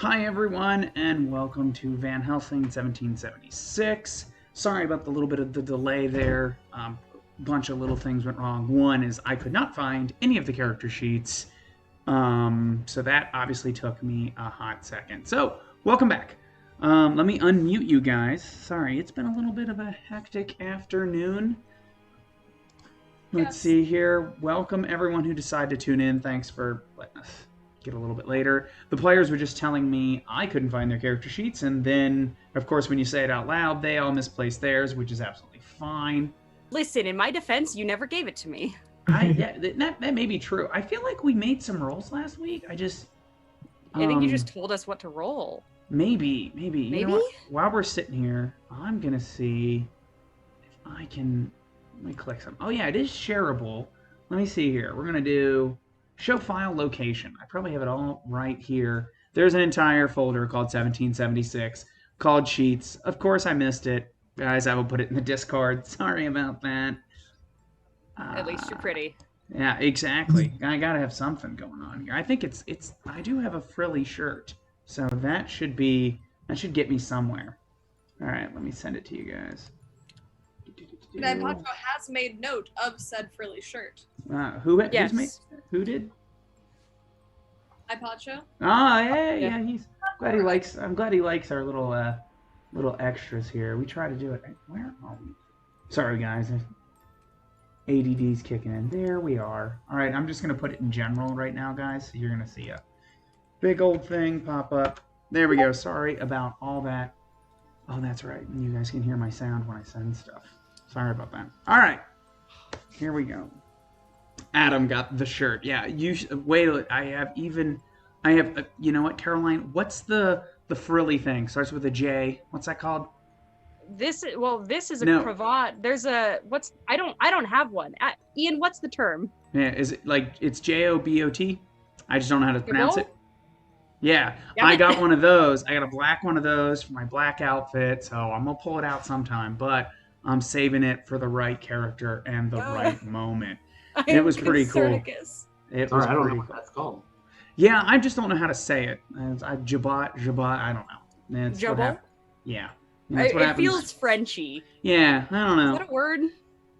Hi everyone, and welcome to Van Helsing 1776. Sorry about the little bit of the delay there. Bunch of little things went wrong. One is I could not find any of the character sheets, so that obviously took me a hot second. So, welcome back. Let me unmute you guys. Sorry, it's been a little bit of a hectic afternoon. Let's see here. Welcome everyone who decided to tune in. Thanks for letting us get a little bit later. The players were just telling me I couldn't find their character sheets, and then, of course, when you say it out loud, they all misplaced theirs, which is absolutely fine. Listen, in my defense, you never gave it to me. That may be true. I feel like we made some rolls last week. I think you just told us what to roll. Maybe. You know what? While we're sitting here, I'm gonna see if I can. Let me click some. Oh yeah, it is shareable. Let me see here. We're gonna do show file location. I probably have it all right here. There's an entire folder called 1776 called Sheets. Of course I missed it. Guys, I will put it in the Discord. Sorry about that. At least you're pretty. Yeah, exactly. I gotta have something going on here. I think it's I do have a frilly shirt. So that should get me somewhere. All right, let me send it to you guys. And Ipacho has made note of said frilly shirt. Who did? Ipacho? Oh, yeah. I'm glad he likes our little extras here. We try to do it. Where are we? Sorry, guys. ADD's kicking in. There we are. All right, I'm just gonna put it in general right now, guys. So you're gonna see a big old thing pop up. There we go. Sorry about all that. Oh, that's right. You guys can hear my sound when I send stuff. Sorry about that. All right, here we go. Adam got the shirt. Yeah, wait. I have. You know what, Caroline? What's the frilly thing? Starts with a J. What's that called? This is a cravat. There's a I don't have one. Ian, what's the term? Yeah, is it like it's JOBOT? I just don't know how to pronounce it. Yeah, I got one of those. I got a black one of those for my black outfit, so I'm gonna pull it out sometime. But I'm saving it for the right character and the right moment. It was pretty cool. I don't know what that's called. Yeah, I just don't know how to say it. Jabat, I don't know. Jabot? Yeah. It feels Frenchy. Yeah, I don't know. Is that a word?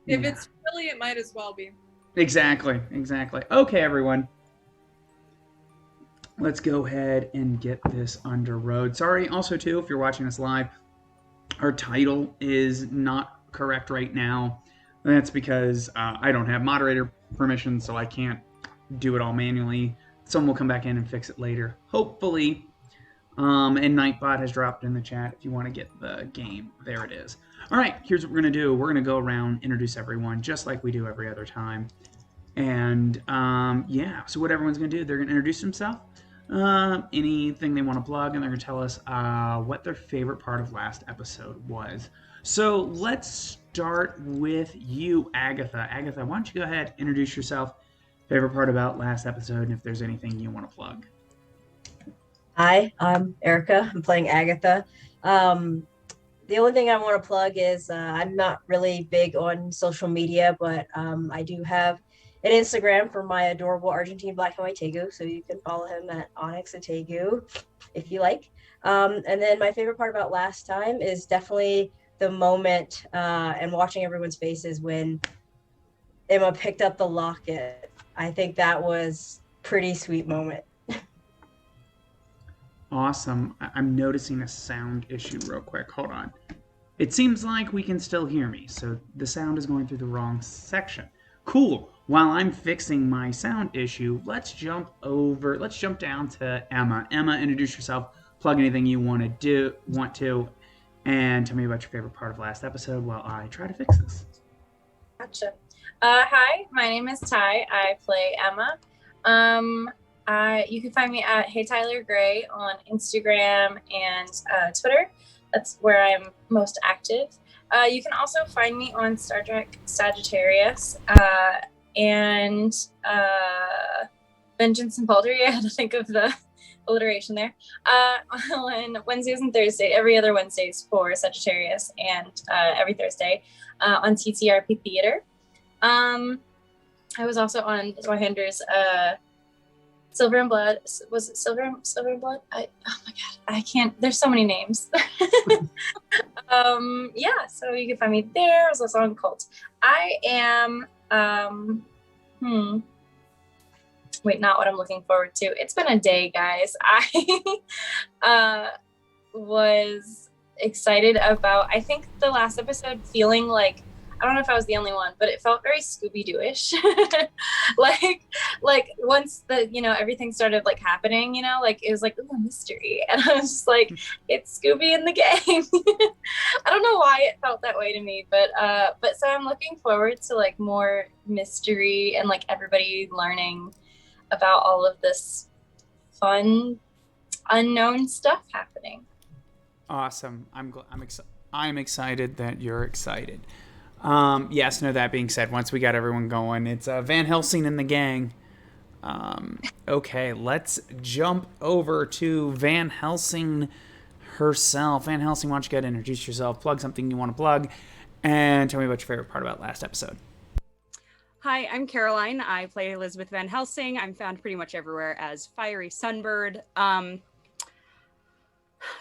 If it's frilly, it might as well be. Exactly. Okay, everyone. Let's go ahead and get this under road. Sorry, also, too, if you're watching us live, our title is not correct right now. That's because I don't have moderator permission, so I can't do it all manually. Someone will come back in and fix it later, hopefully. And Nightbot has dropped in the chat if you want to get the game. There it is. All right, here's what we're going to do. We're going to go around, introduce everyone, just like we do every other time. And, so what everyone's going to do, they're going to introduce themselves, anything they want to plug, and they're going to tell us what their favorite part of last episode was. So let's start with you, Agatha. Agatha, why don't you go ahead, introduce yourself, favorite part about last episode, and if there's anything you want to plug. Hi, I'm Erica. I'm playing Agatha. The only thing I want to plug is I'm not really big on social media, but I do have an Instagram for my adorable Argentine black and white tegu, so you can follow him at Onyx and Tegu if you like. And then my favorite part about last time is definitely the moment and watching everyone's faces when Emma picked up the locket. I think that was a pretty sweet moment. Awesome. I'm noticing a sound issue real quick. Hold on. It seems like we can still hear me, so the sound is going through the wrong section. Cool. While I'm fixing my sound issue, let's jump down to Emma. Emma, introduce yourself, plug anything you want to, and tell me about your favorite part of last episode while I try to fix this. Gotcha. Hi, my name is Ty. I play Emma. You can find me at Hey Tyler Gray on Instagram and Twitter. That's where I'm most active. You can also find me on Star Trek Sagittarius and Vengeance and Poultry. I had to think of the alliteration there. On Wednesdays and Thursdays, every other Wednesdays for Sagittarius, and every Thursday on TTRP Theater. I was also on Zoihander's Silver and Blood. Was it Silver and Blood? Oh my god, I can't. There's so many names. Yeah, so you can find me there. There's also on Cult. I am wait, not what I'm looking forward to. It's been a day, guys. I was excited about, I think, the last episode feeling like, I don't know if I was the only one, but it felt very Scooby-Doo-ish. like once the, everything started like happening, like it was like, ooh, a mystery. And I was just like, it's Scooby in the game. I don't know why it felt that way to me, but so I'm looking forward to like more mystery and like everybody learning about all of this fun, unknown stuff happening. Awesome. I'm excited that you're excited. Yes, no, that being said, once we got everyone going, it's Van Helsing and the gang. Okay, let's jump over to Van Helsing herself. Van Helsing, why don't you go ahead and introduce yourself, plug something you want to plug, and tell me about your favorite part about last episode. Hi, I'm Caroline. I play Elizabeth Van Helsing. I'm found pretty much everywhere as Fiery Sunbird.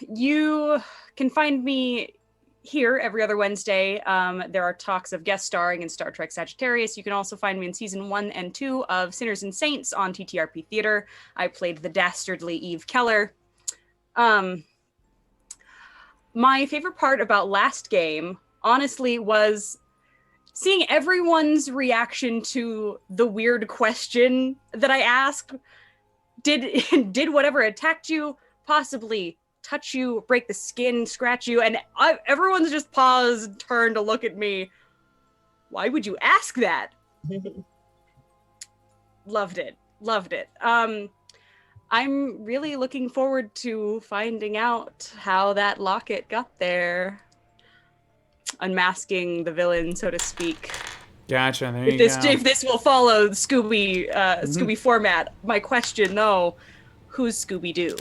You can find me here every other Wednesday. There are talks of guest starring in Star Trek Sagittarius. You can also find me in season 1 and 2 of Sinners and Saints on TTRP Theater. I played the dastardly Eve Keller. My favorite part about last game, honestly, was seeing everyone's reaction to the weird question that I asked. Did whatever attacked you possibly touch you, break the skin, scratch you? And everyone's just paused, turned to look at me. Why would you ask that? Loved it. I'm really looking forward to finding out how that locket got there. Unmasking the villain, so to speak. Gotcha. There you go. If this will follow the Scooby format, my question though, who's Scooby-Doo?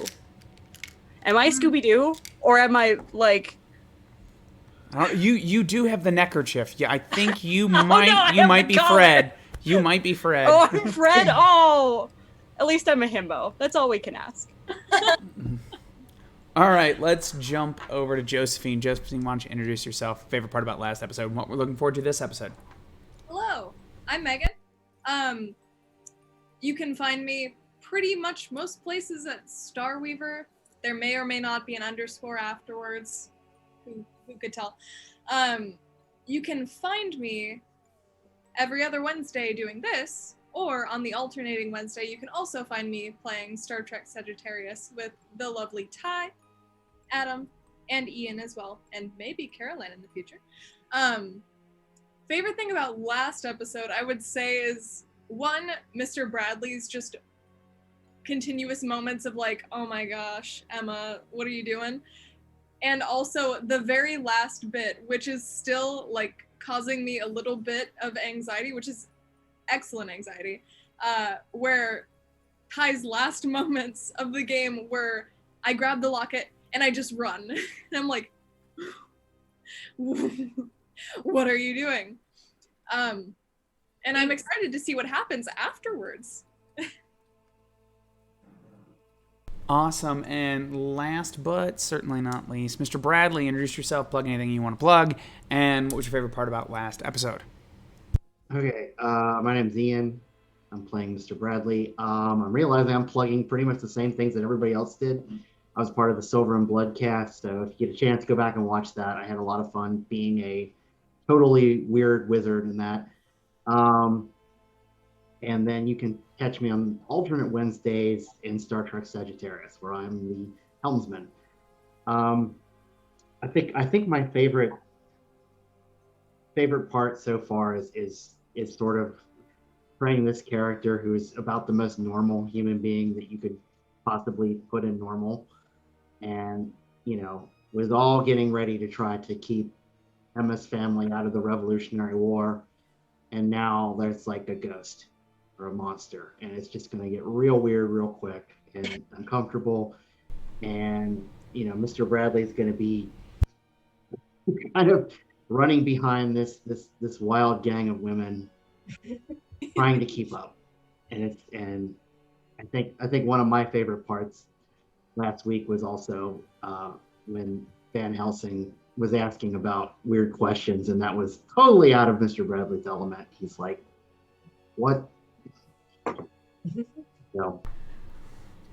Am I Scooby-Doo, or am I like? You do have the neckerchief. Yeah, I think you No, might be Fred. You might be Fred. Oh, I'm Fred. Oh, at least I'm a himbo. That's all we can ask. All right, let's jump over to Josephine. Josephine, why don't you introduce yourself? Favorite part about last episode, and what we're looking forward to this episode. Hello, I'm Megan. You can find me pretty much most places at Starweaver. There may or may not be an underscore afterwards. Who could tell? You can find me every other Wednesday doing this, or on the alternating Wednesday, you can also find me playing Star Trek Sagittarius with the lovely Ty, Adam, and Ian as well, and maybe Caroline in the future. Favorite thing about last episode, I would say, is one, Mr. Bradley's just continuous moments of like, oh my gosh, Emma, what are you doing? And also the very last bit, which is still like causing me a little bit of anxiety, which is excellent anxiety, where Ty's last moments of the game where I grab the locket and I just run. And I'm like, what are you doing? And I'm excited to see what happens afterwards. Awesome. And last but certainly not least, Mr. Bradley, introduce yourself, plug anything you want to plug, and what was your favorite part about last episode? Okay, my name's Ian. I'm playing Mr. Bradley. I'm realizing I'm plugging pretty much the same things that everybody else did. I was part of the Silver and Blood cast, so if you get a chance, go back and watch that. I had a lot of fun being a totally weird wizard in that. And then you can catch me on alternate Wednesdays in Star Trek Sagittarius, where I'm the helmsman. I think my favorite part so far is sort of playing this character who's about the most normal human being that you could possibly put in normal, and was all getting ready to try to keep Emma's family out of the Revolutionary War, and now there's like a ghost or a monster, and it's just going to get real weird real quick and uncomfortable, and Mr. Bradley's going to be kind of running behind this wild gang of women trying to keep up, and I think one of my favorite parts last week was also when Van Helsing was asking about weird questions, and that was totally out of Mr. Bradley's element. He's like, "What?" So,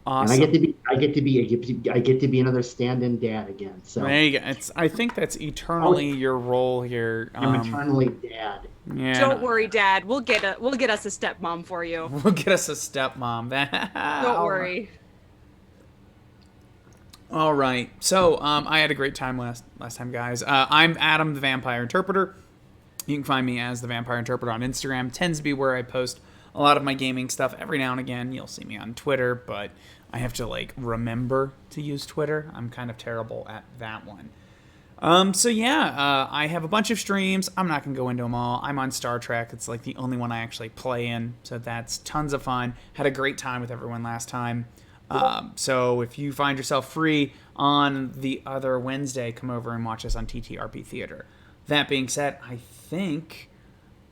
Awesome. and I get to be another stand-in dad again. So there you go. I think that's eternally your role here. I'm eternally dad. Yeah. Don't worry, Dad. We'll get us a stepmom for you. We'll get us a stepmom. Don't worry. All right. So I had a great time last time, guys. I'm Adam, the Vampire Interpreter. You can find me as the Vampire Interpreter on Instagram. Tends to be where I post a lot of my gaming stuff. Every now and again, you'll see me on Twitter, but I have to remember to use Twitter. I'm kind of terrible at that one. So yeah, I have a bunch of streams. I'm not gonna go into them all. I'm on Star Trek. It's the only one I actually play in, so that's tons of fun. Had a great time with everyone last time. So if you find yourself free on the other Wednesday, come over and watch us on TTRP Theater. That being said, I think,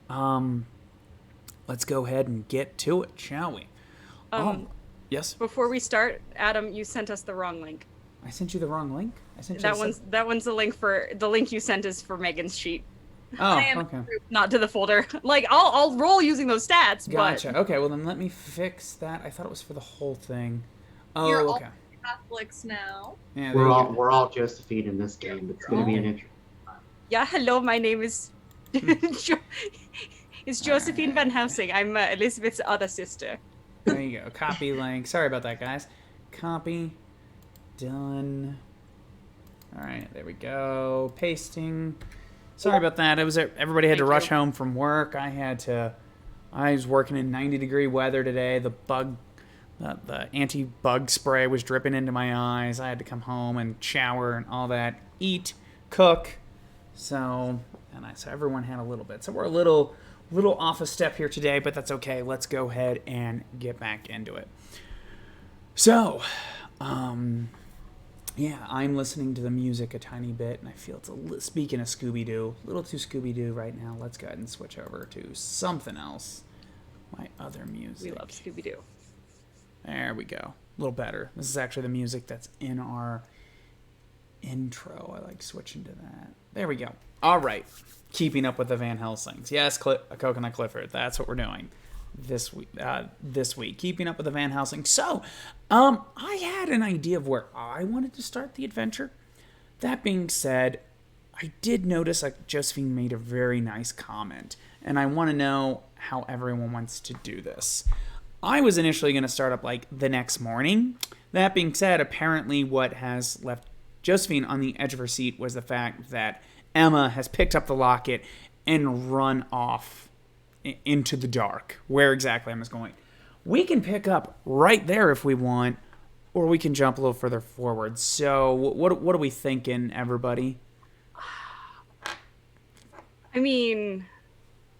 let's go ahead and get to it, shall we? Yes. Before we start, Adam, you sent us the wrong link. I sent you the wrong link. I sent you that one's the link you sent is for Megan's sheet. Oh, okay. Not to the folder. I'll roll using those stats. Gotcha. But... Okay, well then let me fix that. I thought it was for the whole thing. Oh, You're okay. all Catholics now. Yeah, We're all Josephine in this game. It's going to be an interesting time. Yeah, hello. My name is it's Josephine Van Helsing. I'm Elizabeth's other sister. There you go. Copy link. Sorry about that, guys. Copy. Done. All right, there we go. Pasting. Sorry about that. Everybody had to rush home from work. I was working in 90-degree weather today. The anti-bug spray was dripping into my eyes. I had to come home and shower and all that. Eat, cook. So everyone had a little bit. So we're a little off a step here today, but that's okay. Let's go ahead and get back into it. So, yeah, I'm listening to the music a tiny bit, and I feel speaking of Scooby-Doo, a little too Scooby-Doo right now. Let's go ahead and switch over to something else. My other music. We love Scooby-Doo. There we go. A little better. This is actually the music that's in our intro. I like switching to that. There we go. All right. Keeping up with the Van Helsings. Yes, Coconut Clifford. That's what we're doing this week. Keeping up with the Van Helsing. So, I had an idea of where I wanted to start the adventure. That being said, I did notice Josephine made a very nice comment, and I want to know how everyone wants to do this. I was initially going to start up the next morning. That being said, apparently what has left Josephine on the edge of her seat was the fact that Emma has picked up the locket and run off into the dark. Where exactly Emma's going. We can pick up right there if we want, or we can jump a little further forward. So what are we thinking, everybody? I mean,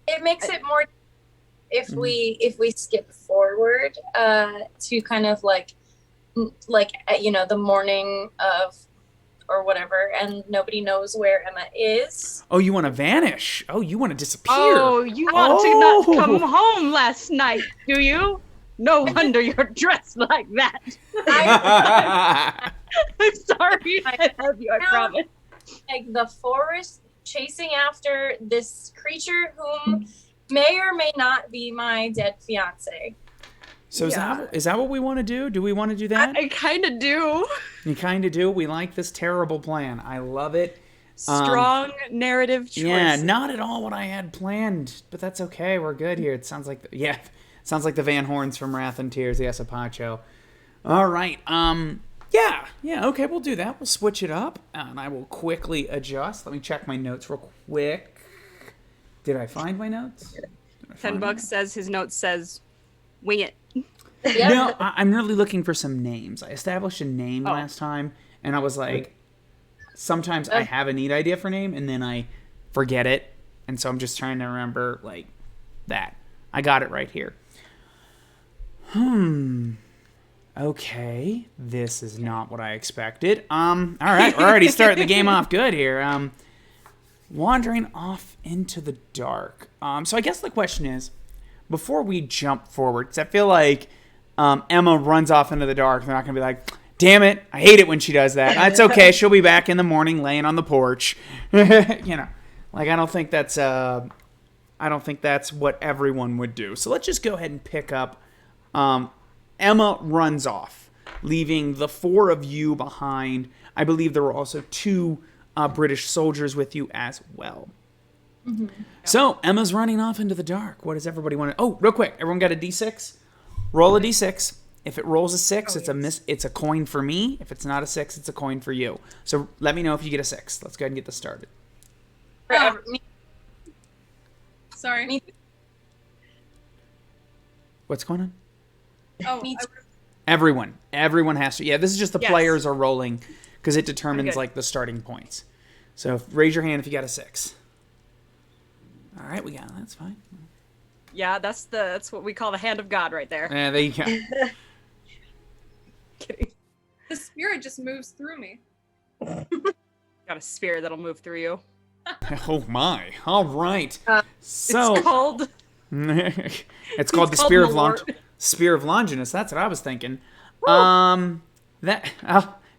it makes it more if we skip forward to kind of the morning of or whatever, and nobody knows where Emma is. Oh, you want to vanish? Oh, you want to disappear? Oh, you want to not come home last night, do you? No wonder you're dressed like that. I'm sorry. I love you, I promise. The forest chasing after this creature whom may or may not be my dead fiance. So is that what we want to do? Do we want to do that? I kind of do. You kind of do? We like this terrible plan. I love it. Strong narrative choice. Yeah, not at all what I had planned, but that's okay. We're good here. It sounds like the Van Horns from Wrath and Tears, the Asapacho. All right. Yeah, okay, we'll do that. We'll switch it up, and I will quickly adjust. Let me check my notes real quick. Did I find my notes? $10 says his notes says, wing it. Yep. No, I'm really looking for some names. I established a name last time, and I was like, sometimes I have a neat idea for a name, and then I forget it, and so I'm just trying to remember, that. I got it right here. Okay, this is not what I expected. All right, we're already starting the game off good here. Wandering off into the dark. So I guess the question is, before we jump forward, because I feel like Emma runs off into the dark. They're not going to be like, damn it, I hate it when she does that. It's okay. She'll be back in the morning laying on the porch. Like, I don't think that's what everyone would do. So let's just go ahead and pick up. Emma runs off, leaving the four of you behind. I believe there were also two British soldiers with you as well. Mm-hmm. So Emma's running off into the dark. What does everybody want to... Oh, real quick. Everyone got a D6? Roll a D6. If it rolls a 6, it's a coin for me. If it's not a 6, it's a coin for you. So let me know if you get a 6. Let's go ahead and get this started. Sorry. What's going on? Oh, Everyone has to. Yeah, this is just the Yes. players are rolling because it determines Okay. like the starting points. So raise your hand if you got a 6. All right, we got it. That's fine. Yeah, that's what we call the hand of God right there. Yeah, there you go. Kidding. the spirit just moves through me. Got a spirit that'll move through you. Oh my! All right. So It's called. it's called the called Spear of Longinus. That's what I was thinking. Woo.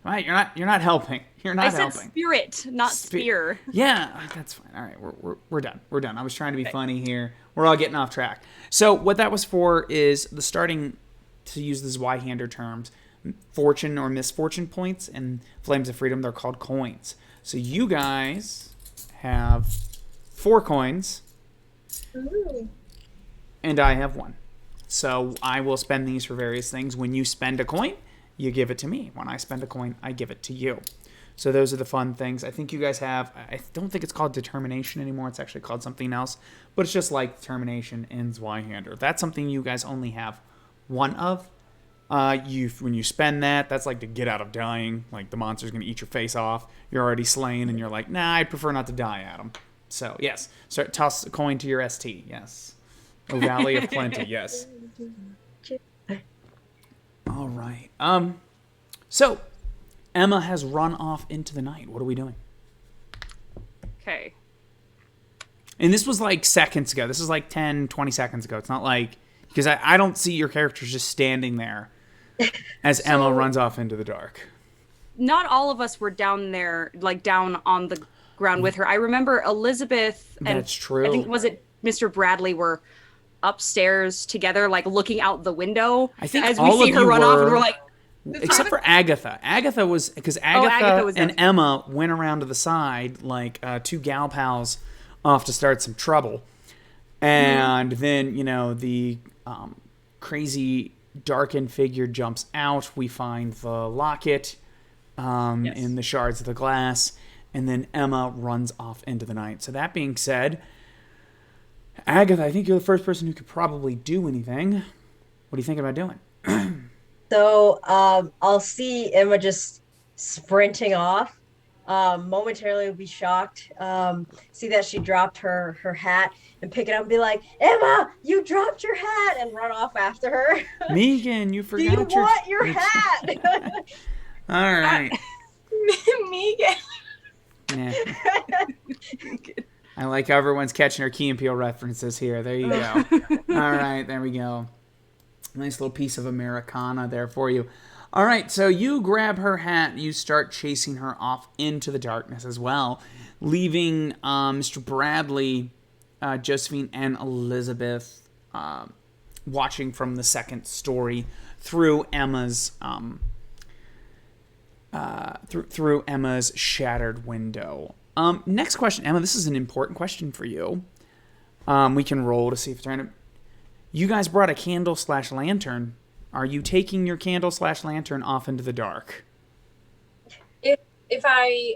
Right, you're not helping. You're not I said helping. spirit, not spear. Yeah, that's fine. All right, we're done. We're done. I was trying to be funny here. We're all getting off track. So what that was for is the starting, to use the Zweihander terms, fortune or misfortune points, and Flames of Freedom, they're called coins. So you guys have 4 coins, and I have 1. So I will spend these for various things. When you spend a coin, you give it to me. When I spend a coin, I give it to you. So those are the fun things. I think you guys have, I don't think it's called determination anymore. It's actually called something else. But it's just like determination in Zweihander. That's something you guys only have 1 of. When you spend that, that's like to get out of dying. Like the monster's going to eat your face off. You're already slain and you're like, nah, I prefer not to die, Adam. So yes, toss a coin to your ST. Yes. O Valley of Plenty. Yes. All right. So Emma has run off into the night. What are we doing? Okay. And this was like seconds ago. This is like 10, 20 seconds ago. It's not like... Because I don't see your characters just standing there as Emma runs off into the dark. Not all of us were down there, like down on the ground with her. I remember Elizabeth and That's true. I think, was it Mr. Bradley were upstairs together, like looking out the window I think as we all see of her you run off, and were- we're like, Except for Agatha. Agatha was... Because Agatha, Agatha was and there. Emma went around to the side like 2 gal pals off to start some trouble. And then, the crazy darkened figure jumps out. We find the locket in the shards of the glass. And then Emma runs off into the night. So that being said, Agatha, I think you're the first person who could probably do anything. What do you think about doing? So I'll see Emma just sprinting off. Momentarily will be shocked. See that she dropped her hat and pick it up and be like, Emma, you dropped your hat, and run off after her. Megan, you Do forgot you want your hat? All right. Megan. Yeah. I like how everyone's catching our Key and Peele references here. There you go. All right, there we go. Nice little piece of Americana there for you. All right, so you grab her hat. You start chasing her off into the darkness as well, leaving Mr. Bradley, Josephine, and Elizabeth watching from the second story through Emma's through Emma's shattered window. Next question, Emma. This is an important question for you. We can roll to see if trying to. You guys brought a candle/lantern. Are you taking your candle/lantern off into the dark? If I,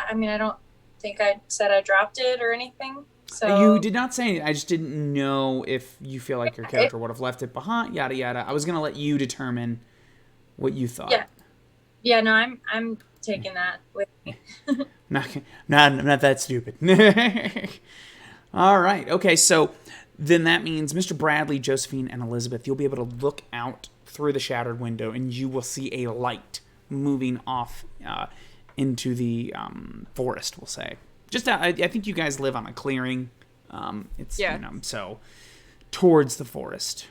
I mean, I don't think I said I dropped it or anything. So You did not say anything. I just didn't know if you feel like your character would have left it behind. Yada yada. I was gonna let you determine what you thought. Yeah. No, I'm taking that with me. Not that stupid. All right. Okay. So then that means Mr. Bradley, Josephine, and Elizabeth, you'll be able to look out through the shattered window, and you will see a light moving off into the forest. We'll say. I think you guys live on a clearing. So towards the forest.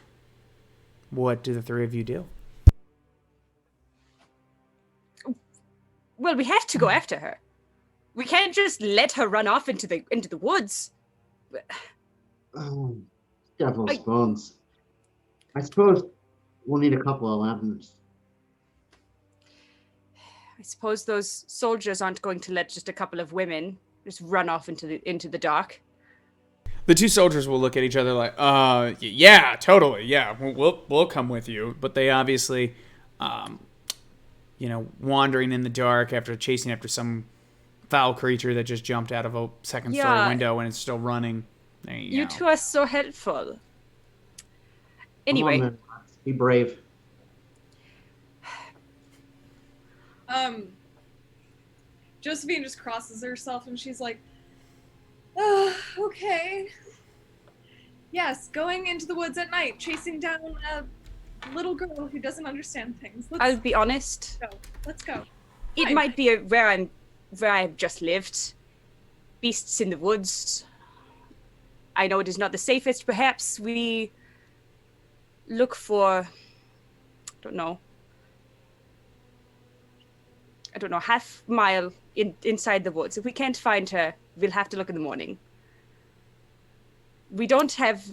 what do the three of you do? Well, we have to go after her. We can't just let her run off into the woods. Oh, devil's bones. I suppose we'll need a couple of lanterns. I suppose those soldiers aren't going to let just a couple of women just run off into the dark. The two soldiers will look at each other like, yeah, totally, yeah, we'll come with you. But they obviously, wandering in the dark after chasing after some foul creature that just jumped out of a second-story window and it's still running. You two are so helpful. Anyway. Come on, then. Be brave. Josephine just crosses herself and she's like, okay. Yes, going into the woods at night, chasing down a little girl who doesn't understand things. I'll be honest. Let's go. It Fine. might be where I've just lived. Beasts in the woods. I know it is not the safest. Perhaps we look for, I don't know, half mile inside the woods. If we can't find her, we'll have to look in the morning. We don't have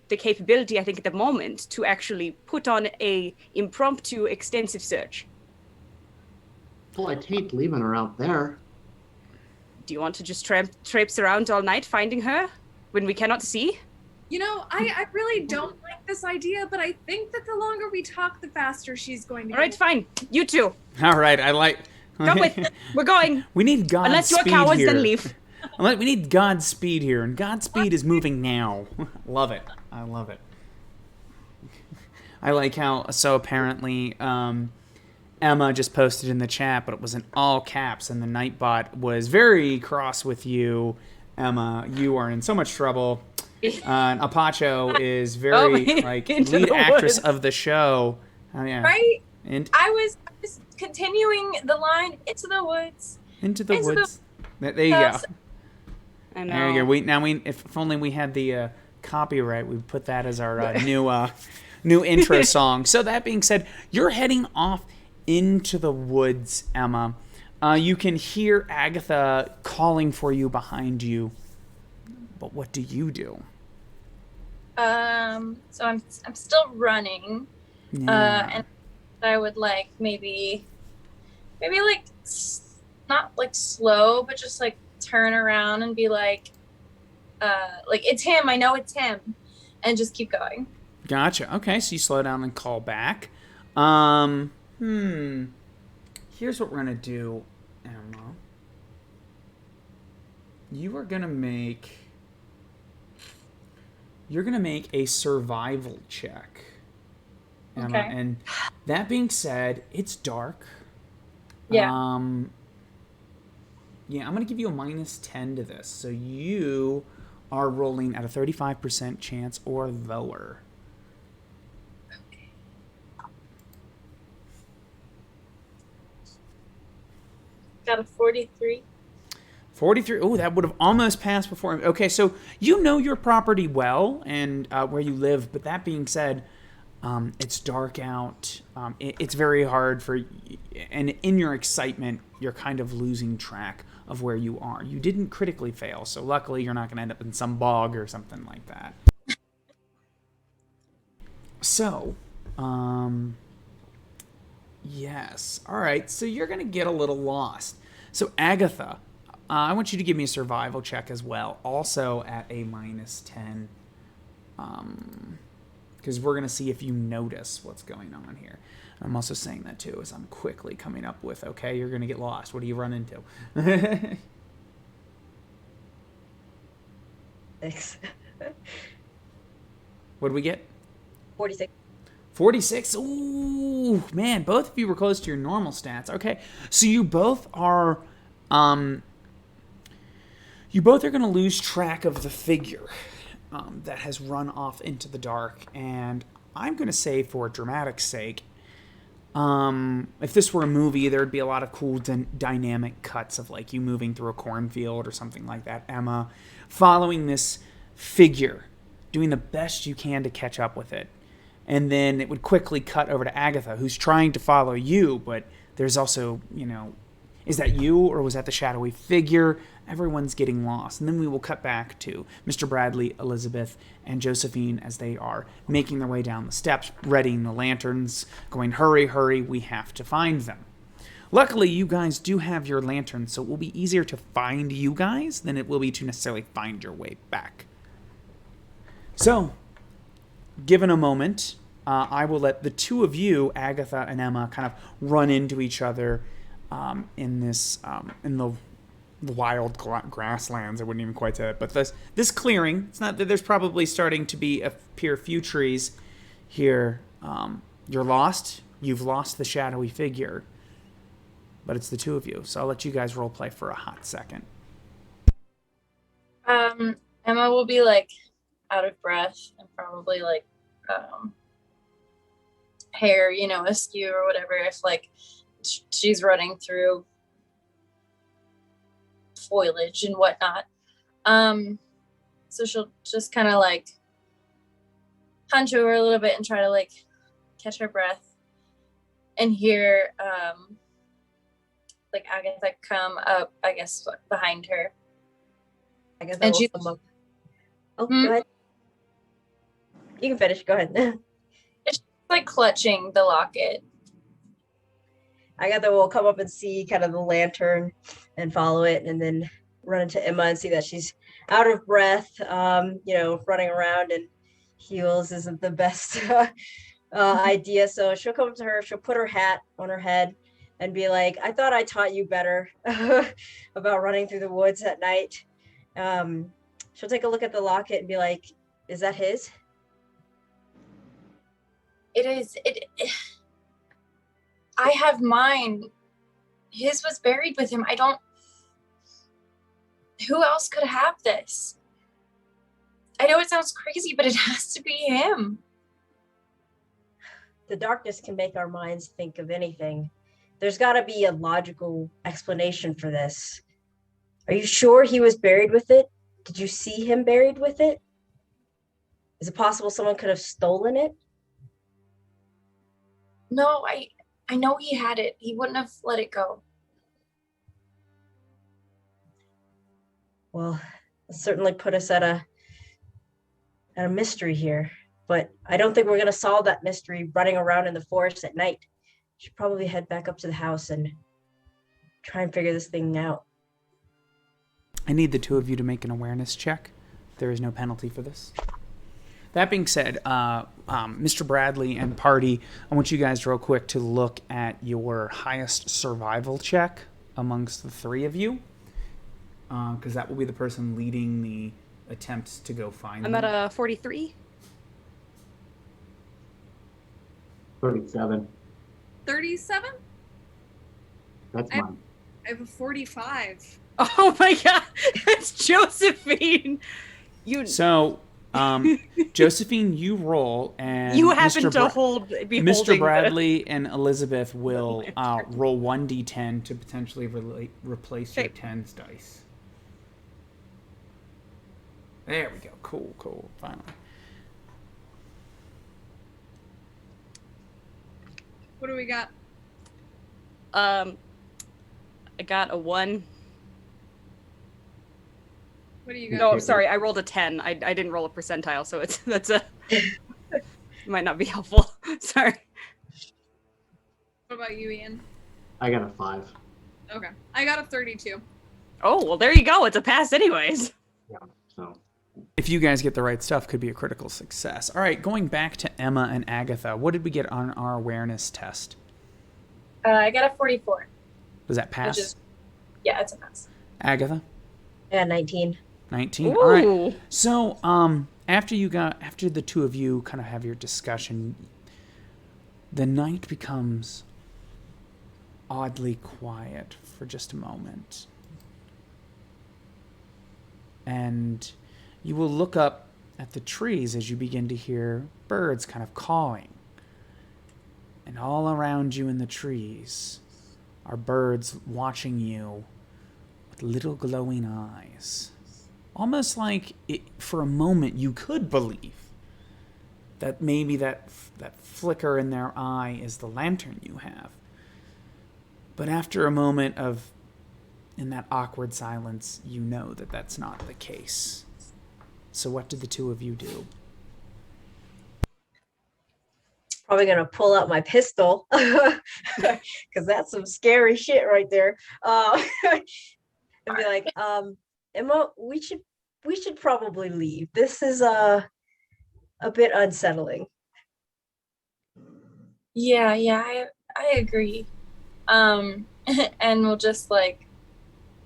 the capability, I think, at the moment to actually put on a impromptu extensive search. Well, I'd hate leaving her out there. Do you want to just traipse around all night finding her when we cannot see? You know, I really don't like this idea, but I think that the longer we talk, the faster she's going to All right, fine. You two. All right, I like... Come with. We're going. We need Godspeed Unless you're cowards, here. then leave. We need Godspeed here, and Godspeed is moving now. Love it. I love it. I like how, so apparently, Emma just posted in the chat, but it was in all caps, and the Nightbot was very cross with you, Emma. You are in so much trouble. Apacho is very, lead actress of the show. Oh, yeah. Right? And I was continuing the line, into the woods. Into the woods. There you go. I know. There you go. If only we had the copyright, we'd put that as our new intro song. So that being said, you're heading off into the woods, Emma. You can hear Agatha calling for you behind you. But what do you do? So I'm still running. Yeah. And I would like maybe like not like slow, but just like turn around and be like it's him. I know it's him, and just keep going. Gotcha. Okay, so you slow down and call back. Here's what we're gonna do, Emma. You're gonna make a survival check, Emma. Okay. And that being said, it's dark. Yeah. Yeah, I'm gonna give you a -10 to this. So you are rolling at a 35% chance or lower. Got a 43. 43. Oh, that would have almost passed before. Okay, so you know your property well and where you live. But that being said, it's dark out. It's very hard for, and in your excitement, you're kind of losing track of where you are. You didn't critically fail, so luckily you're not going to end up in some bog or something like that. So, yes. All right, so you're going to get a little lost. So, Agatha, I want you to give me a survival check as well, also at a -10. Because we're going to see if you notice what's going on here. I'm also saying that, too, as I'm quickly coming up with, okay, you're going to get lost. What do you run into? Thanks. What do we get? 46. 46. Ooh, man, both of you were close to your normal stats. Okay, so you both are going to lose track of the figure that has run off into the dark. And I'm going to say, for dramatics sake, if this were a movie, there'd be a lot of cool dynamic cuts of like you moving through a cornfield or something like that. Emma following this figure, doing the best you can to catch up with it. And then it would quickly cut over to Agatha, who's trying to follow you, but there's also, is that you or was that the shadowy figure? Everyone's getting lost. And then we will cut back to Mr. Bradley, Elizabeth, and Josephine as they are making their way down the steps, readying the lanterns, going, hurry, hurry, we have to find them. Luckily, you guys do have your lanterns, so it will be easier to find you guys than it will be to necessarily find your way back. So, given a moment, I will let the two of you, Agatha and Emma, kind of run into each other in the wild grasslands. I wouldn't even quite say that, but this clearing. It's not that there's probably starting to appear a few trees here. You're lost. You've lost the shadowy figure, but it's the two of you. So I'll let you guys role play for a hot second. Emma will be like out of breath and probably like hair, askew or whatever, if like she's running through foliage and whatnot. So she'll just kind of like hunch over a little bit and try to like catch her breath and hear like Agatha come up, I guess, behind her. Agatha And will she- come up. Oh, go ahead. You can finish. Go ahead. It's like clutching the locket. Agatha will come up and see kind of the lantern and follow it, and then run into Emma and see that she's out of breath. Running around in heels isn't the best idea. So she'll come up to her. She'll put her hat on her head and be like, "I thought I taught you better about running through the woods at night." She'll take a look at the locket and be like, "Is that his?" It is. I have mine. His was buried with him. Who else could have this? I know it sounds crazy, but it has to be him. The darkness can make our minds think of anything. There's got to be a logical explanation for this. Are you sure he was buried with it? Did you see him buried with it? Is it possible someone could have stolen it? No, I know he had it. He wouldn't have let it go. Well, it certainly put us at a mystery here. But I don't think we're going to solve that mystery running around in the forest at night. Should probably head back up to the house and try and figure this thing out. I need the two of you to make an awareness check. There is no penalty for this. That being said, Mr. Bradley and party, I want you guys real quick to look at your highest survival check amongst the three of you, because that will be the person leading the attempts to go find them. I'm at a 43. 37. 37? That's mine. I have a 45. Oh my god, it's Josephine. So, Josephine, you roll, and You happen Mr. to be Mr. holding Bradley and Elizabeth will roll 1d10 to potentially replace your Okay. 10s dice. There we go. Cool. Finally. What do we got? I got a 1. What do you got? No, sorry, I rolled a 10. I didn't roll a percentile, so that's a might not be helpful. Sorry. What about you, Ian? I got a 5. Okay. I got a 32. Oh, well, there you go. It's a pass anyways. Yeah, so. If you guys get the right stuff, could be a critical success. All right, going back to Emma and Agatha, what did we get on our awareness test? I got a 44. Was that pass? Which is, yeah, it's a pass. Agatha? Yeah, 19. 19. Ooh. All right. So, after the two of you kind of have your discussion, the night becomes oddly quiet for just a moment. And you will look up at the trees as you begin to hear birds kind of cawing. And all around you in the trees are birds watching you with little glowing eyes. Almost like for a moment you could believe that maybe that flicker in their eye is the lantern you have. But after a moment of, in that awkward silence, you know that that's not the case. So what did the two of you do? Probably gonna pull out my pistol because that's some scary shit right there. And be like, Emma, we should probably leave. This is a bit unsettling. Yeah, I agree. And we'll just like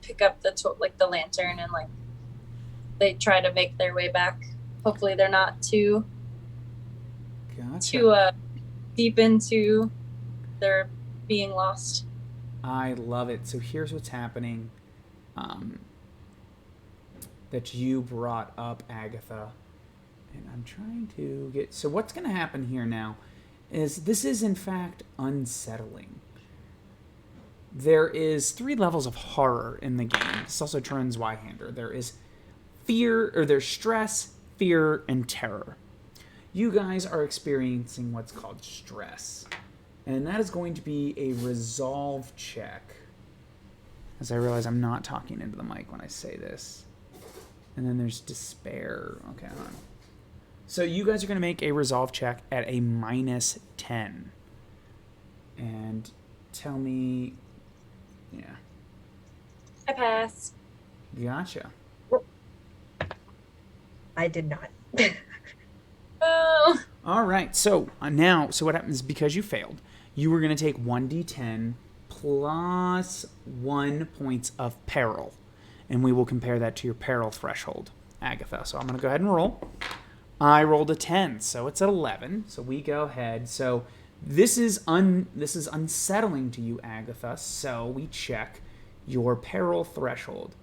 pick up the lantern and like they try to make their way back. Hopefully they're not too deep into their being lost. I love it. So here's what's happening that you brought up, Agatha. And I'm trying to get... So what's going to happen here now is this is, in fact, unsettling. There is 3 levels of horror in the game. This also turns Y-hander. There is fear, or there's stress, fear, and terror. You guys are experiencing what's called stress. And that is going to be a resolve check. As I realize I'm not talking into the mic when I say this. And then there's despair. Okay, hold on. So you guys are going to make a resolve check at a -10. And tell me... Yeah. I pass. Gotcha. I did not. Oh. All right. So now, what happens because you failed? You were going to take 1d10 plus 1 points of peril. And we will compare that to your peril threshold, Agatha. So I'm going to go ahead and roll. I rolled a 10, so it's at 11. So we go ahead. So this is unsettling to you, Agatha. So we check your peril threshold.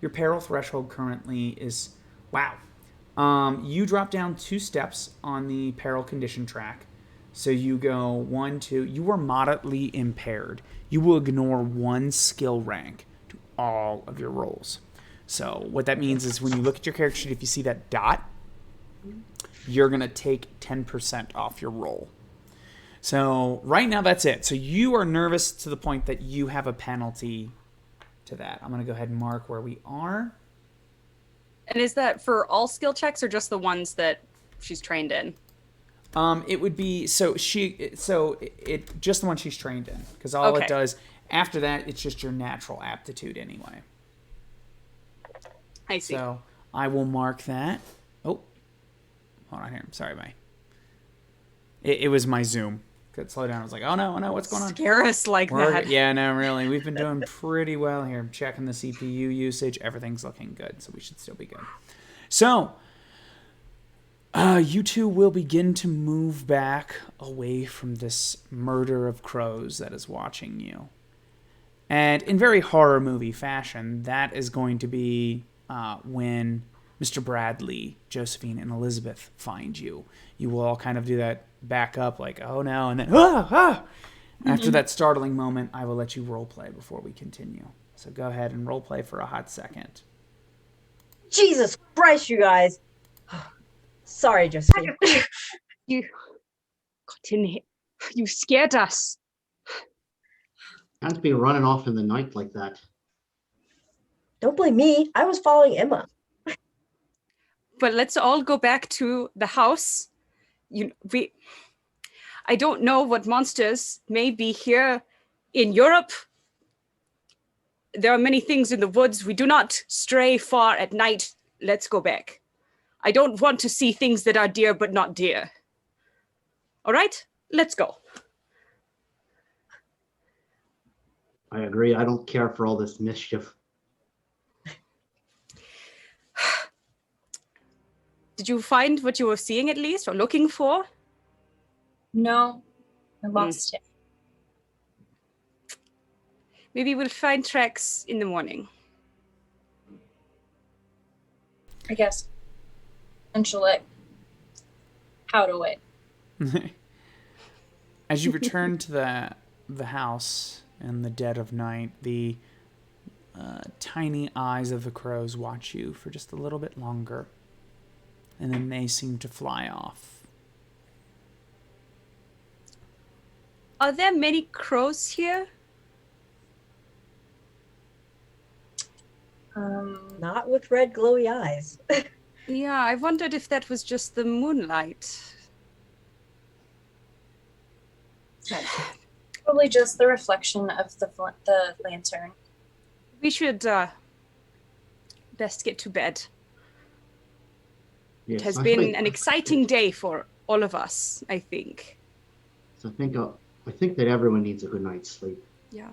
Your peril threshold currently is, wow. You drop down 2 steps on the peril condition track. So you go 1, 2. You are moderately impaired. You will ignore 1 skill rank to all of your rolls. So what that means is when you look at your character sheet, if you see that dot, you're going to take 10% off your roll. So right now that's it. So you are nervous to the point that you have a penalty to that. I'm going to go ahead and mark where we are. And is that for all skill checks or just the ones that she's trained in? It would be just the one she's trained in, because all it does after that, it's just your natural aptitude anyway. I see. So I will mark that. Oh, hold on here. I'm sorry, it was my Zoom. Could slow down. I was like, oh no, what's going on? Scare us like that. Yeah, no, really. We've been doing pretty well here. I'm checking the CPU usage. Everything's looking good, so we should still be good. So, you two will begin to move back away from this murder of crows that is watching you. And in very horror movie fashion, that is going to be when Mr. Bradley, Josephine, and Elizabeth find you. You will all kind of do that back up like, oh no, and then, After that startling moment, I will let you roleplay before we continue. So go ahead and roleplay for a hot second. Jesus Christ, you guys. Sorry, Josephine. You got in here. You scared us. Can't be running off in the night like that. Don't blame me. I was following Emma. But let's all go back to the house. I don't know what monsters may be here in Europe. There are many things in the woods. We do not stray far at night. Let's go back. I don't want to see things that are dear but not dear. All right? Let's go. I agree. I don't care for all this mischief. Did you find what you were seeing at least, or looking for? No, I lost it. Maybe we'll find tracks in the morning. I guess. And she'll like how to wait. As you return to the house in the dead of night, the tiny eyes of the crows watch you for just a little bit longer. And then they seem to fly off. Are there many crows here? Not with red glowy eyes. Yeah, I wondered if that was just the moonlight. Probably just the reflection of the lantern. We should best get to bed. Yes, It has I been think- an exciting day for all of us, I think. So I think that everyone needs a good night's sleep. Yeah.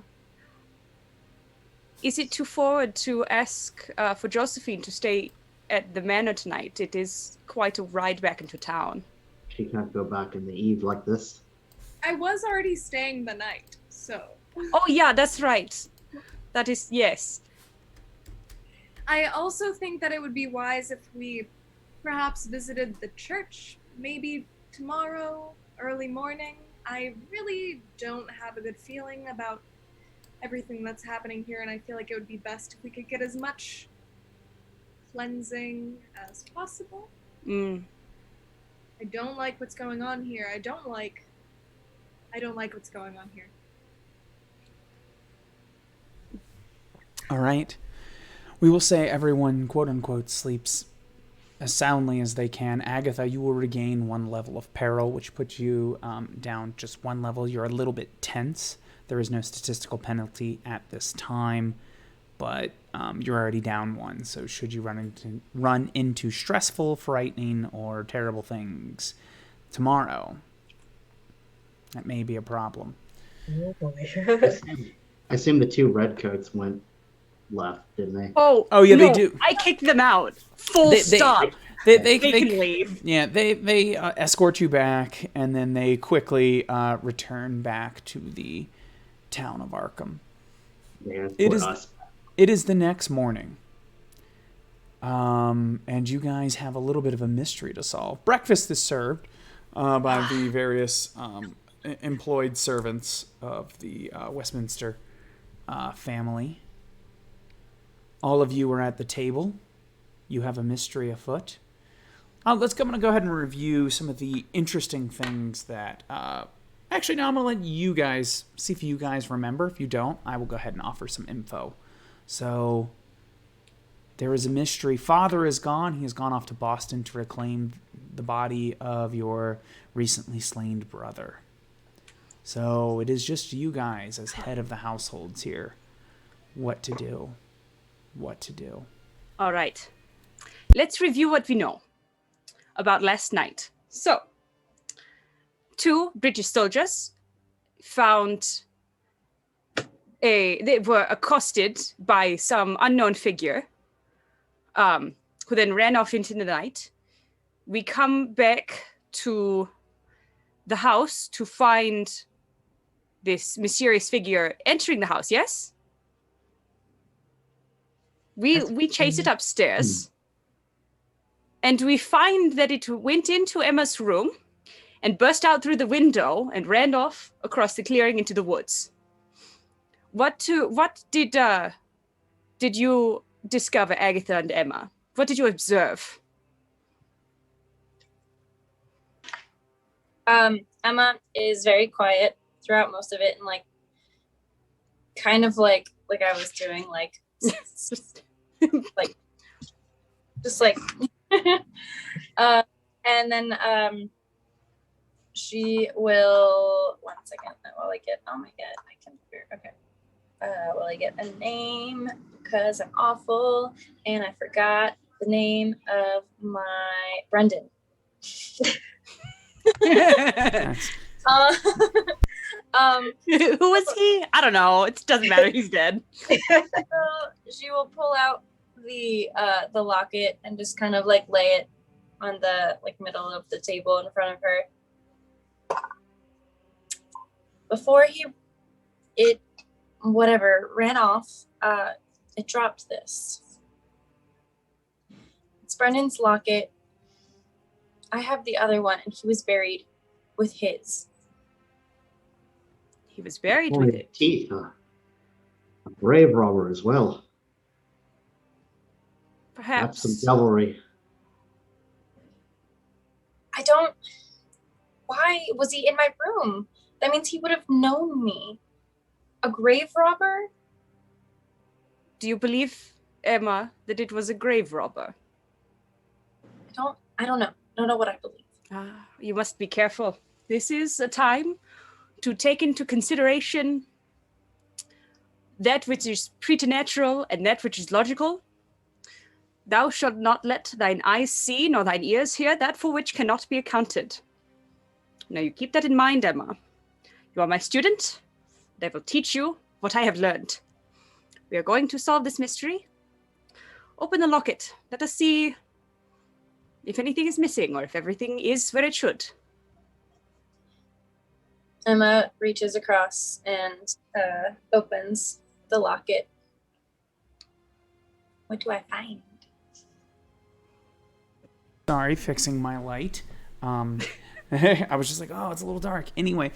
Is it too forward to ask for Josephine to stay at the manor tonight? It is quite a ride back into town. She can't go back in the eve like this. I was already staying the night, so. Oh, yeah, that's right. That is, yes. I also think that it would be wise if we perhaps visited the church, maybe tomorrow, early morning. I really don't have a good feeling about everything that's happening here, and I feel like it would be best if we could get as much cleansing as possible. Mm. I don't like what's going on here. I don't like what's going on here. All right. We will say everyone, quote unquote, sleeps as soundly as they can. Agatha, you will regain 1 level of peril, which puts you down just 1 level. You're a little bit tense. There is no statistical penalty at this time, but you're already down 1. So should you run into stressful, frightening, or terrible things tomorrow, that may be a problem. Oh boy. I assume the 2 redcoats went left, didn't they? Oh, yeah, no, they do. I kicked them out. Full They- stop. They can leave. Yeah, they escort you back, and then they quickly return back to the town of Arkham. It is the next morning. And you guys have a little bit of a mystery to solve. Breakfast is served by the various employed servants of the Westminster family. All of you are at the table. You have a mystery afoot. I'm going to go ahead and review some of the interesting things that... actually, no, I'm going to let you guys... See if you guys remember. If you don't, I will go ahead and offer some info. So, there is a mystery. Father is gone. He has gone off to Boston to reclaim the body of your recently slain brother. So, it is just you guys as head of the households here. What to do. All right. Let's review what we know about last night. So, 2 British soldiers they were accosted by some unknown figure, who then ran off into the night. We come back to the house to find this mysterious figure entering the house, yes? We chase it upstairs, and we find that it went into Emma's room and burst out through the window and ran off across the clearing into the woods. What did you discover, Agatha and Emma? What did you observe? Emma is very quiet throughout most of it, and kind of like I was doing, and then she will, 1 second, while I get, oh my god, I can, okay. Will I get a name, because I'm awful, and I forgot the name of my Brendan. Who was he? I don't know. It doesn't matter. He's dead. So she will pull out the locket and just kind of lay it on the middle of the table in front of her. Before it ran off, it dropped this. It's Brendan's locket. I have the other one, and he was buried with his. He was buried Holy with it. teeth, a grave robber as well. Perhaps. That's some devilry. Why was he in my room? That means he would have known me. A grave robber? Do you believe, Emma, that it was a grave robber? I don't know. I don't know what I believe. You must be careful. This is a time to take into consideration that which is preternatural and that which is logical. Thou shalt not let thine eyes see nor thine ears hear that for which cannot be accounted. Now you keep that in mind, Emma. You are my student, and I will teach you what I have learned. We are going to solve this mystery. Open the locket. Let us see if anything is missing or if everything is where it should. Emma reaches across and opens the locket. What do I find? Sorry, fixing my light. I was just like, oh, it's a little dark. Anyway,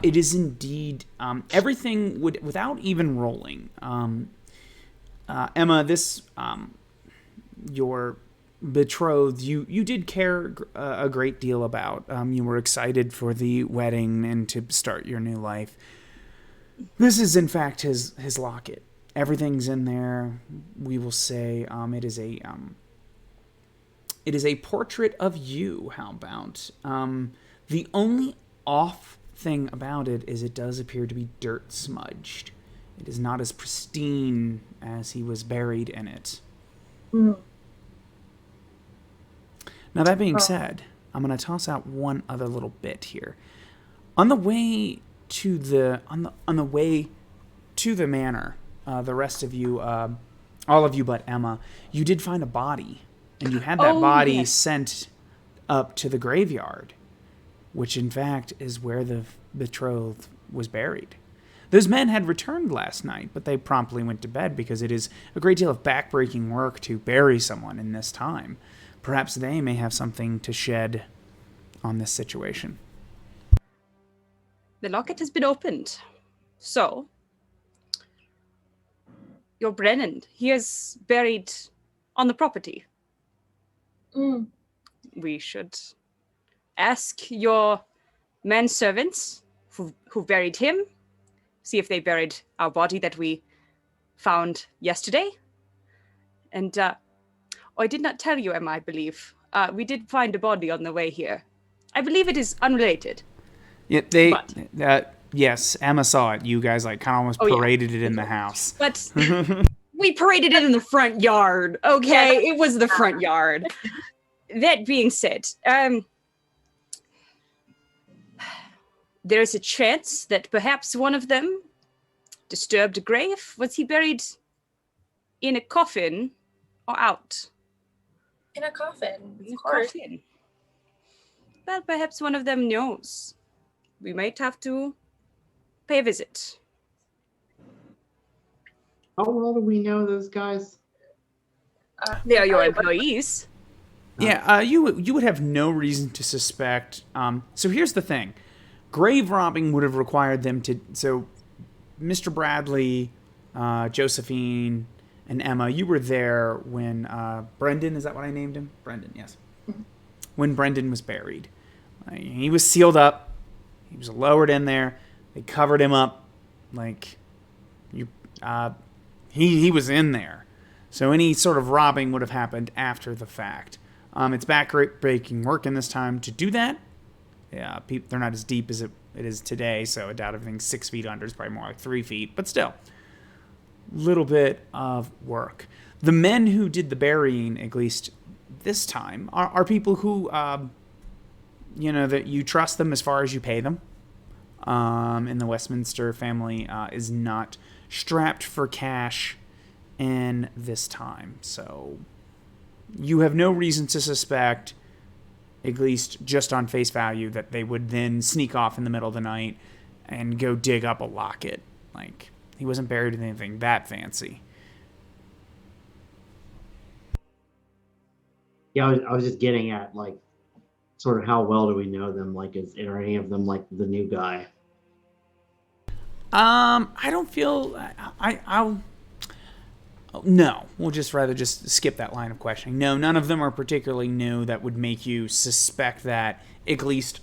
it is indeed everything without even rolling. Emma, this your betrothed, you did care a great deal about. You were excited for the wedding and to start your new life. This is, in fact, his locket. Everything's in there. We will say it is a portrait of you. How about? The only off thing about it is it does appear to be dirt smudged. It is not as pristine as he was buried in it. Mm. Now, that being said, I'm going to toss out one other little bit here. On the way to the manor, the rest of you, all of you but Emma, you did find a body, and you had that body sent up to the graveyard, which in fact is where the betrothed was buried. Those men had returned last night, but they promptly went to bed because it is a great deal of backbreaking work to bury someone in this time. Perhaps they may have something to shed on this situation. The locket has been opened. So, your Brennan, he is buried on the property. Mm. We should ask your manservants who buried him, see if they buried our body that we found yesterday. And, I did not tell you, Emma, I believe. We did find a body on the way here. I believe it is unrelated. Yeah, yes, Emma saw it. You guys kind of almost paraded it in the house. But we paraded it in the front yard, okay? It was the front yard. That being said, there is a chance that perhaps one of them disturbed a grave. Was he buried in a coffin or out? In a coffin, In a of course. coffin. Well, perhaps one of them knows. We might have to pay a visit. How well do we know those guys? They are your employees. Yeah, you would have no reason to suspect. So here's the thing. Grave robbing would have required them to... So Mr. Bradley, Josephine, and Emma, you were there when Brendan, is that what I named him? Brendan, yes. When Brendan was buried. He was sealed up. He was lowered in there. They covered him up. He was in there. So any sort of robbing would have happened after the fact. It's back-breaking work in this time to do that. Yeah, they're not as deep as it is today, so I doubt everything's 6 feet under. It's probably more like 3 feet, but still. Little bit of work. The men who did the burying, at least this time, are people who, that you trust them as far as you pay them. And the Westminster family is not strapped for cash in this time. So you have no reason to suspect, at least just on face value, that they would then sneak off in the middle of the night and go dig up a locket. He wasn't buried in anything that fancy. Yeah, I was just getting at, sort of how well do we know them? Are any of them, the new guy? I don't feel... I'll... No, we'll rather skip that line of questioning. No, none of them are particularly new that would make you suspect that, at least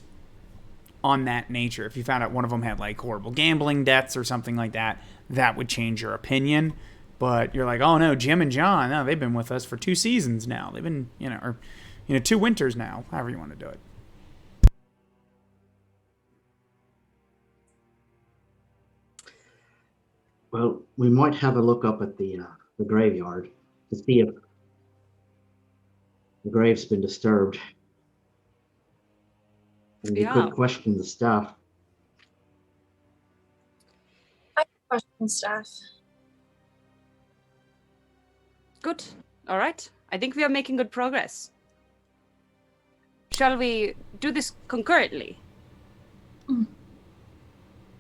on that nature. If you found out one of them had like horrible gambling debts or something like that, that would change your opinion. But you're like, oh no, Jim and John, no, they've been with us for 2 seasons now. They've been, or 2 winters now, however you want to do it. Well, we might have a look up at the graveyard to see if the grave's been disturbed. And we could question the staff. I question staff. Good. All right. I think we are making good progress. Shall we do this concurrently?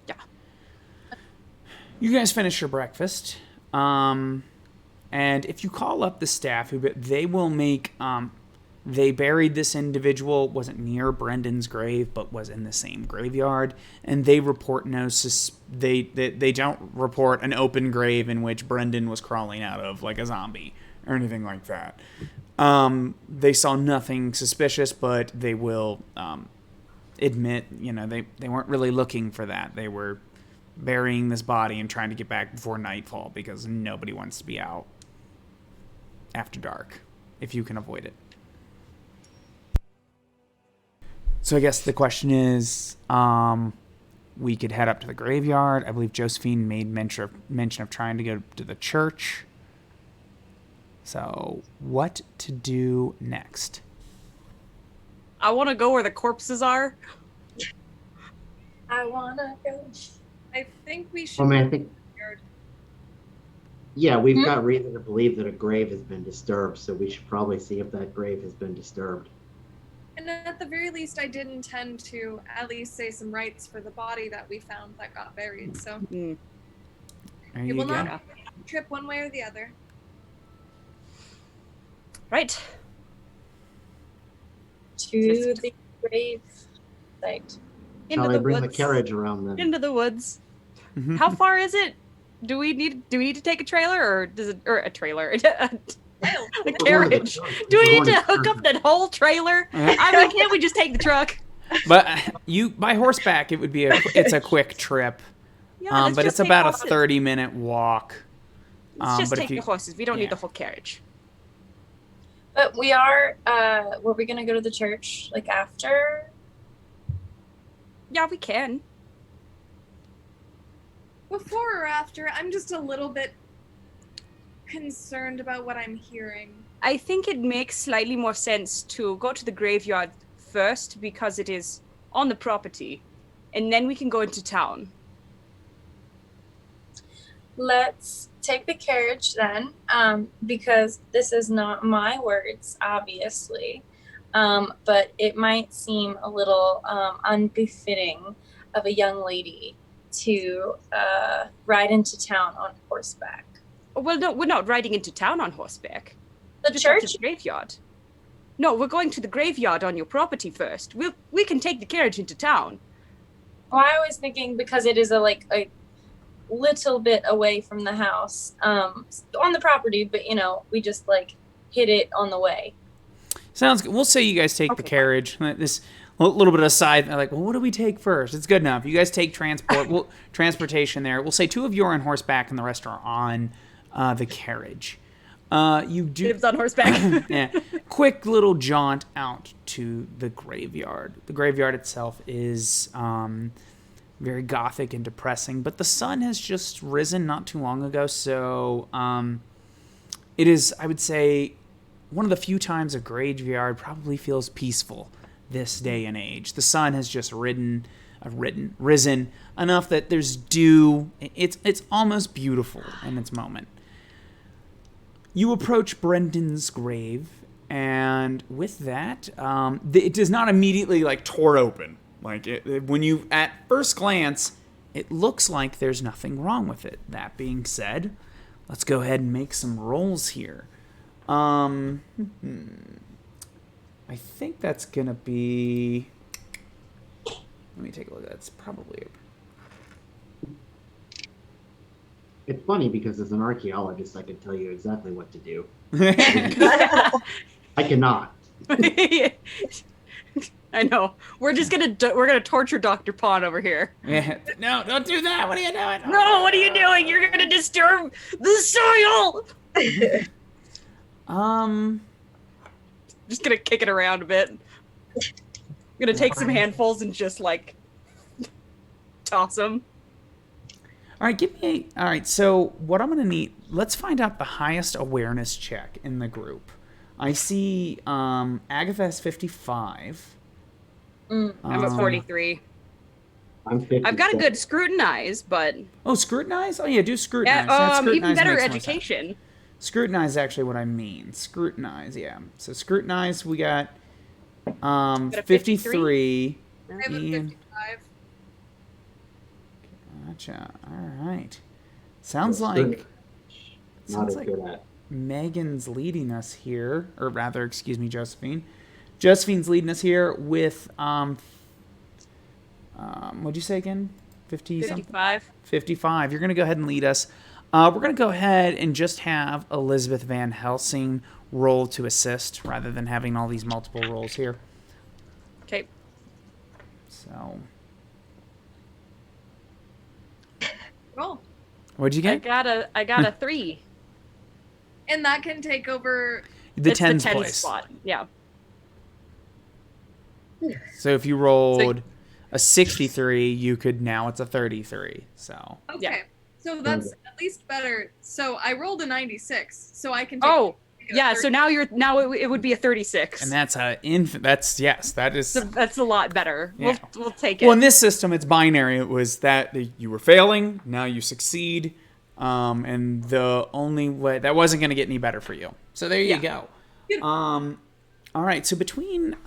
Yeah. You guys finish your breakfast. And if you call up the staff, they will make... they buried this individual, wasn't near Brendan's grave, but was in the same graveyard. And they report they don't report an open grave in which Brendan was crawling out of, like a zombie or anything like that. They saw nothing suspicious, but they will admit, they weren't really looking for that. They were burying this body and trying to get back before nightfall because nobody wants to be out after dark if you can avoid it. So I guess the question is, we could head up to the graveyard. I believe Josephine made mention of trying to go to the church. So what to do next? I want to go where the corpses are. I want to go. I think we should. Yeah, we've got reason to believe that a grave has been disturbed, so we should probably see if that grave has been disturbed. And at the very least, I did intend to at least say some rites for the body that we found that got buried. So There it you will go. not trip one way or the other. Right. To the grave site. Into Shall I the bring woods. the carriage around then? Into the woods. Mhm. How far is it? Do we need to take a trailer or a trailer? A carriage. Do we need to hook up that whole trailer? I mean, can't we just take the truck? But by horseback, it would be it's a quick trip. Yeah, let's But just it's take about a horses. 30-minute walk. Let's just but take the horses. We don't need the whole carriage. But we are, were we going to go to the church, like, after? Yeah, we can. Before or after, I'm just a little bit concerned about what I'm hearing. I think it makes slightly more sense to go to the graveyard first because it is on the property, and then we can go into town. Let's take the carriage then, because this is not my words, obviously, but it might seem a little unbefitting of a young lady to ride into town on horseback. Well, no, we're not riding into town on horseback. The Just up to church? the graveyard. No, we're going to the graveyard on your property first. We can take the carriage into town. Well, I was thinking because it is a little bit away from the house, on the property, but we just hit it on the way. Sounds good. We'll say you guys take the carriage. This little bit aside, they're like, well, what do we take first? It's good enough. You guys take transportation there. We'll say 2 of you are on horseback and the rest are on the carriage. You do Lives on horseback. yeah. Quick little jaunt out to the graveyard. The graveyard itself is very gothic and depressing, but the sun has just risen not too long ago, so it is, I would say, one of the few times a graveyard probably feels peaceful this day and age. The sun has just risen enough that there's dew. It's almost beautiful in its moment. You approach Brendan's grave, and with that, it does not immediately tore open. When you at first glance, it looks like there's nothing wrong with it. That being said, let's go ahead and make some rolls here. I think that's gonna be. Let me take a look. That's probably. It's funny because as an archaeologist, I can tell you exactly what to do. I cannot. I I know. We're just gonna torture Dr. Pond over here. Yeah. No, don't do that. What are you doing? No, what are you doing? You're gonna disturb the soil. Just gonna kick it around a bit. Gonna take some handfuls and just like toss them. All right, all right, so what I'm going to need, let's find out the highest awareness check in the group. I see Agatha has 55. I'm at 43. I'm 50. I've got a good scrutinize, but... Oh, scrutinize? Oh, yeah, do scrutinize. Even better education. Scrutinize is actually what I mean. Scrutinize, yeah. So scrutinize, we got 53. I have a 55. Gotcha. All right. Sounds Not like good at. Megan's leading us here, or rather, excuse me, Josephine. Josephine's leading us here with what'd you say again? 55. 55. You're gonna go ahead and lead us. We're gonna go ahead and just have Elizabeth Van Helsing roll to assist, rather than having all these multiple rolls here. Okay. So. Roll. What'd you get? I got a 3. And that can take over. The It's tens the 10 place. spot. Yeah. So if you rolled a 63, you could now it's a 33. So. Okay. Yeah. So that's at least better. So I rolled a 96. So I can take yeah, so now it would be a 36. And that's that is. So that's a lot better. Yeah. We'll take it. Well, in this system, it's binary. It was that you were failing, now you succeed, and the only way that wasn't going to get any better for you. So there you go. All right. So between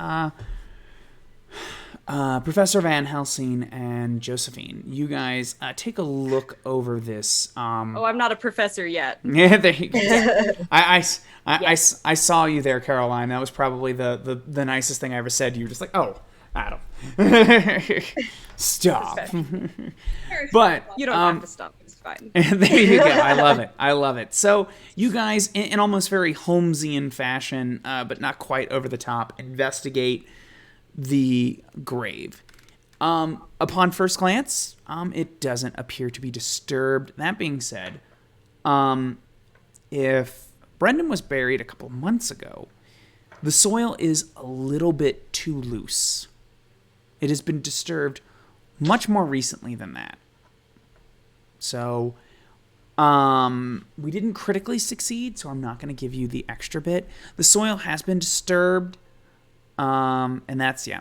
Professor Van Helsing and Josephine, you guys take a look over this. I'm not a professor yet. Yeah, there you go. I saw you there, Caroline. That was probably the nicest thing I ever said to you. Just like, oh, Adam, stop. But You don't have to stop. It's fine. there you go. I love it. I love it. So you guys, in almost very Holmesian fashion, but not quite over the top, investigate the grave. Upon first glance, it doesn't appear to be disturbed. That being said, if Brendan was buried a couple months ago, the soil is a little bit too loose. It has been disturbed much more recently than that. So, we didn't critically succeed, so I'm not going to give you the extra bit. The soil has been disturbed, and that's, yeah.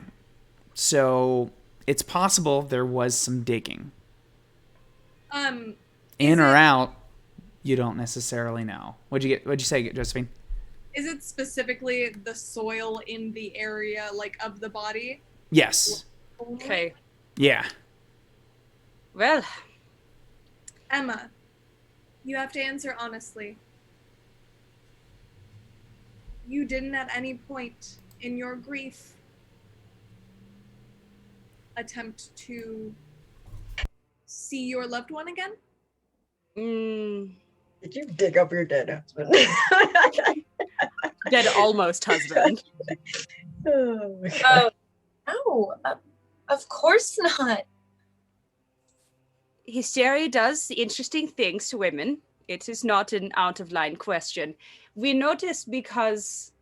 So, it's possible there was some digging. In or out, you don't necessarily know. What'd you say, Josephine? Is it specifically the soil in the area, like, of the body? Yes. Okay. Yeah. Well, Emma, you have to answer honestly. You didn't at any point in your grief attempt to see your loved one again? Did you dig up your dead husband? dead almost husband. Oh, my God. No, of course not. Hysteria does interesting things to women. It is not an out-of-line question. We notice because,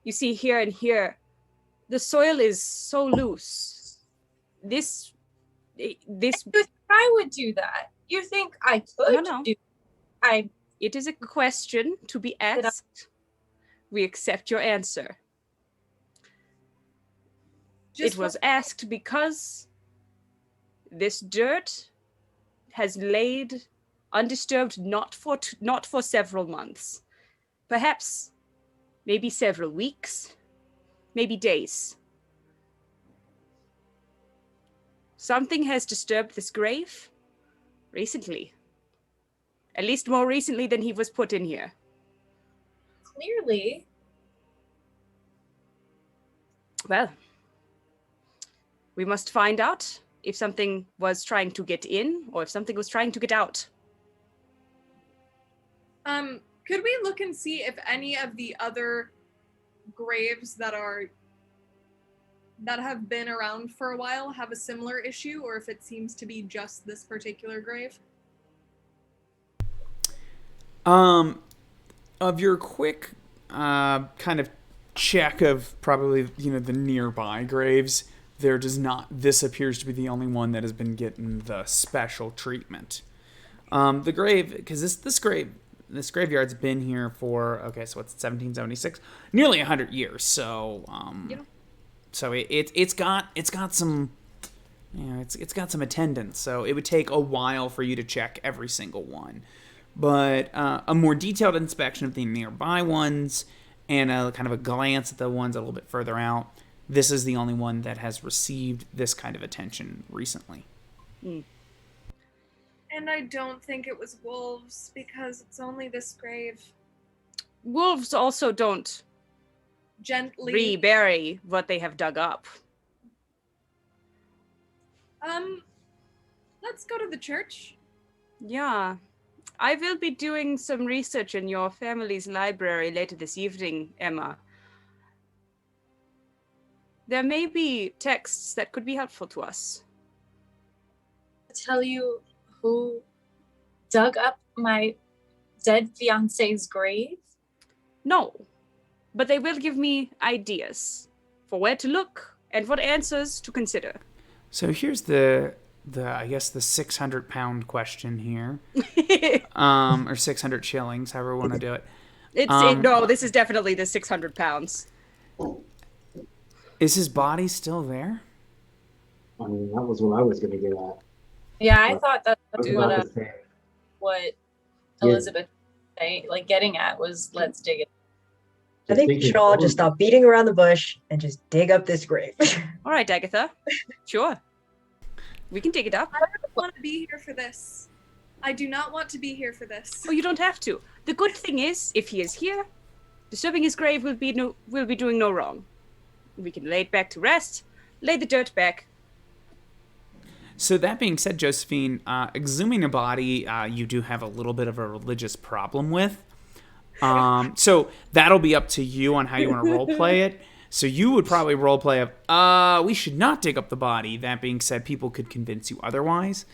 you see, here and here, the soil is so loose. This. You think I would do that? You think I could No. do? It is a question to be asked. We accept your answer. It was asked because this dirt has laid undisturbed not for several months. Perhaps maybe several weeks, maybe days. Something has disturbed this grave recently. At least more recently than he was put in here. Clearly. Well, we must find out if something was trying to get in or if something was trying to get out. Could we look and see if any of the other graves that are that have been around for a while have a similar issue, or if it seems to be just this particular grave. Of your quick kind of check of probably the nearby graves, there does not. This appears to be the only one that has been getting the special treatment. The grave, because this graveyard's been here for so what's 1776, nearly 100 years. So so it's got some. It's got some attendance, so it would take a while for you to check every single one. But a more detailed inspection of the nearby ones and a kind of a glance at the ones a little bit further out, this is the only one that has received this kind of attention recently. Mm. And I don't think it was wolves, because it's only this grave. Wolves also don't Gently. rebury what they have dug up. Let's go to the church. Yeah. I will be doing some research in your family's library later this evening, Emma. There may be texts that could be helpful to us. Tell you who dug up my dead fiance's grave? No, but they will give me ideas for where to look and what answers to consider. So here's the I guess the 600-pound question here, or 600 shillings, however we want to do it. No, this is definitely the 600 pounds. Is his body still there? I mean, that was what I was going to get at. Yeah, I thought that's I was about to say, what Yeah. Elizabeth getting at was, let's dig it. I think we should all just stop beating around the bush and just dig up this grave. All right, Agatha. Sure. We can dig it up. I don't want to be here for this. I do not want to be here for this. Oh, you don't have to. The good thing is, if he is here, disturbing his grave will be doing no wrong. We can lay it back to rest, lay the dirt back. So that being said, Josephine, exhuming a body, you do have a little bit of a religious problem with. So that'll be up to you on how you want to roleplay it. So you would probably roleplay of, we should not dig up the body. That being said, people could convince you otherwise.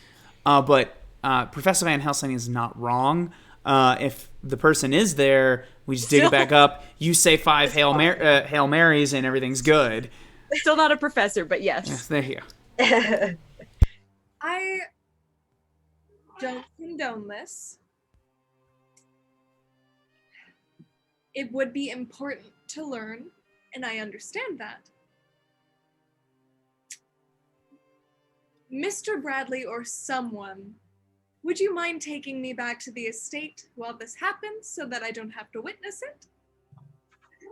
But Professor Van Helsing is not wrong. If the person is there, we just dig it back up. You say 5 Hail Marys and everything's good. Still not a professor, but yes. Yes, there you go. I don't condone this. It would be important to learn, and I understand that. Mr. Bradley or someone, would you mind taking me back to the estate while this happens so that I don't have to witness it?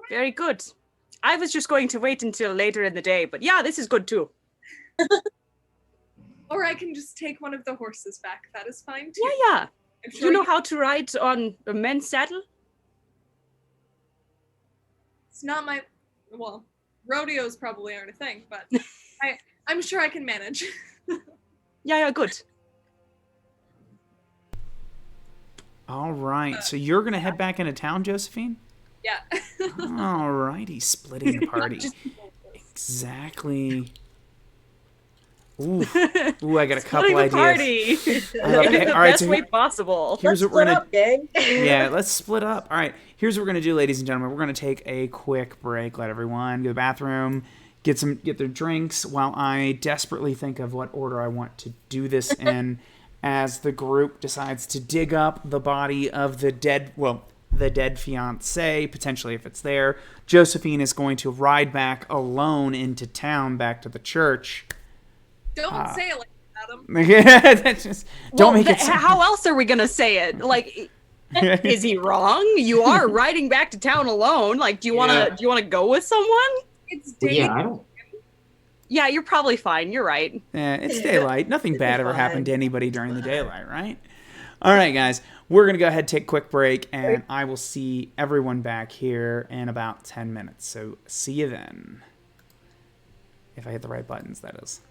Very good. I was just going to wait until later in the day, but yeah, this is good too. Or I can just take one of the horses back. That is fine too. Yeah. I'm Do sure you know how to ride on a men's saddle? It's not my... Well, rodeos probably aren't a thing, but I'm sure I can manage. Yeah, good. All right. So you're going to head back into town, Josephine? Yeah. All righty. Splitting the party. Exactly. Ooh, I got a couple ideas. Party. Okay, the all right, best so way possible. Here's what we're gonna. gang. Yeah, let's split up. All right, here's what we're gonna do, ladies and gentlemen. We're gonna take a quick break. Let everyone go to the bathroom, get their drinks, while I desperately think of what order I want to do this in. As the group decides to dig up the body of the dead fiance, potentially if it's there. Josephine is going to ride back alone into town, back to the church. Don't say it like that, Adam. Yeah, that's just don't make it. How else are we gonna say it? Like, is he wrong? You are riding back to town alone. Like, do you wanna go with someone? It's Well, day. yeah, I don't. Yeah, you're probably fine. You're right. Yeah, it's daylight. Nothing bad ever fine. happened to anybody during the daylight, right? All right, guys. We're going to go ahead and take a quick break, and I will see everyone back here in about 10 minutes. So see you then. If I hit the right buttons, that is.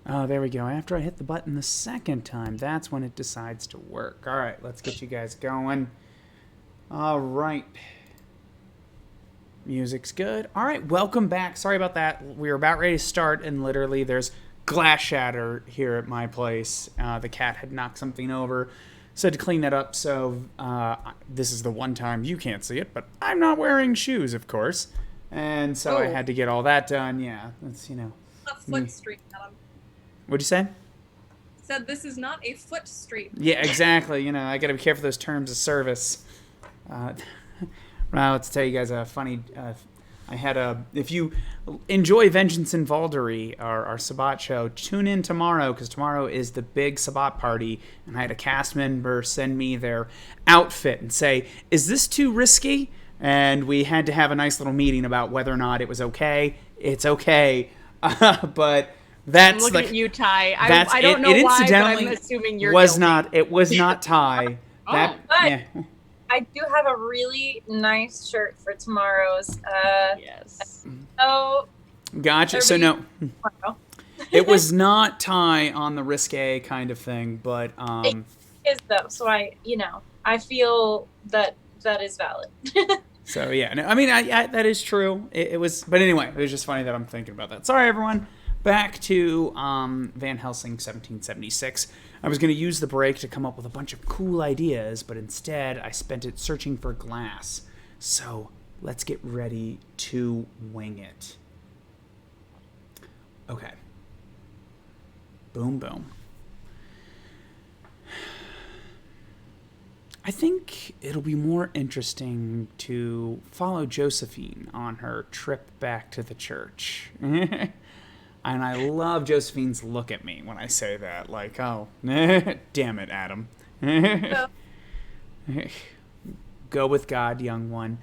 Oh, there we go. After I hit the button the second time, that's when it decides to work. All right, let's get you guys going. All right. Music's good. All right, welcome back. Sorry about that. We were about ready to start, and literally there's glass shatter here at my place. The cat had knocked something over, so I had to clean that up. So this is the one time you can't see it, but I'm not wearing shoes, of course. And so I had to get all that done. Yeah, that's, A foot stream, Adam. What'd you say? Said this is not a foot stream. Yeah, exactly. I got to be careful of those terms of service. Well, let's tell you guys a funny. I had if you enjoy Vengeance in Valdery, our Sabbat show, tune in tomorrow because tomorrow is the big Sabbat party, and I had a cast member send me their outfit and say, "Is this too risky?" And we had to have a nice little meeting about whether or not it was okay. It's okay, but that's I'm looking like at you, Ty. that's I don't know it why, but incidentally I'm assuming you're was guilty. not. It was not Ty. Oh. Yeah. I do have a really nice shirt for tomorrow's. Yes. So Gotcha. So no, it was not Ty on the risque kind of thing, but it is though. So I feel that is valid. So yeah, no, I mean, I that is true. It was, but anyway, it was just funny that I'm thinking about that. Sorry, everyone. Back to Van Helsing, 1776. I was going to use the break to come up with a bunch of cool ideas, but instead I spent it searching for glass. So let's get ready to wing it. Okay. Boom, boom. I think it'll be more interesting to follow Josephine on her trip back to the church. And I love Josephine's look at me when I say that. Like, oh, damn it, Adam. Go with God, young one.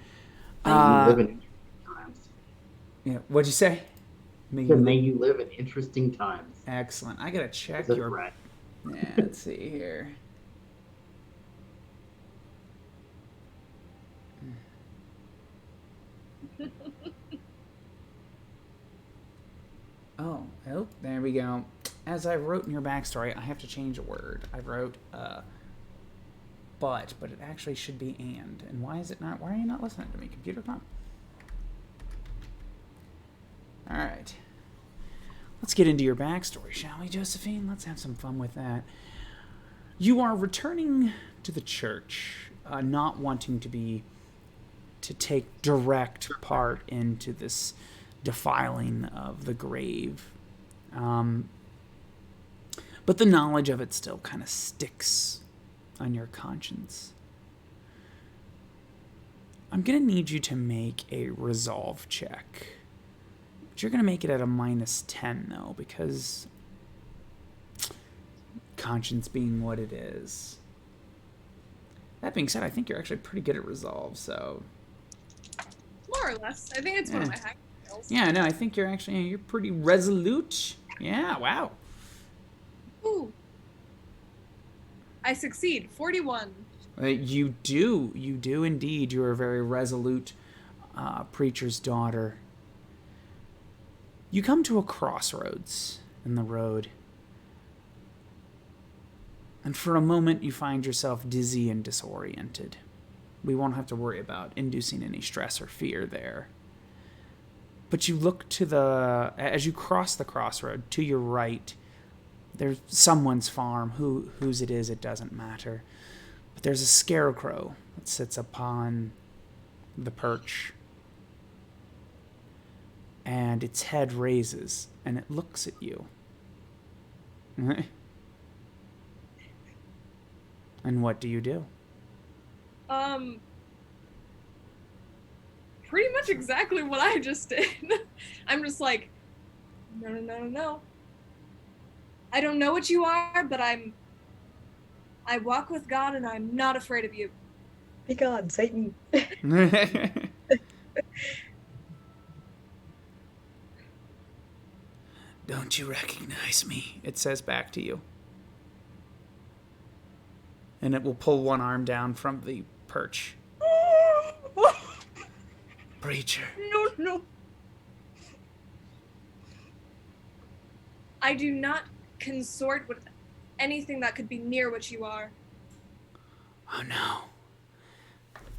May you live in interesting times. Yeah, what'd you say? May you live in interesting times. Excellent. I gotta check That's your... right. Yeah, let's see here. Oh, there we go. As I wrote in your backstory, I have to change a word. I wrote but it actually should be and. And why is it not? Why are you not listening to me, computer? Come on. All right. Let's get into your backstory, shall we, Josephine? Let's have some fun with that. You are returning to the church, not wanting to take direct part into this defiling of the grave. But the knowledge of it still kind of sticks on your conscience. I'm going to need you to make a resolve check. But you're going to make it at a -10, though, because conscience being what it is. That being said, I think you're actually pretty good at resolve, so... More or less. I think it's one of my hack skills. Yeah, no, I think you're pretty resolute. Yeah, wow. Ooh. I succeed. 41. You do indeed. You are a very resolute preacher's daughter. You come to a crossroads in the road. And for a moment, you find yourself dizzy and disoriented. We won't have to worry about inducing any stress or fear there. But you look as you cross the crossroad, to your right, there's someone's farm. Whose it is, it doesn't matter. But there's a scarecrow that sits upon the perch. And its head raises, and it looks at you. And what do you do? Pretty much exactly what I just did. I'm just like, no. I don't know what you are, but I walk with God and I'm not afraid of you. Be gone, Satan. Don't you recognize me? It says back to you. And it will pull one arm down from the perch. Preacher. No. I do not consort with anything that could be near what you are. Oh no.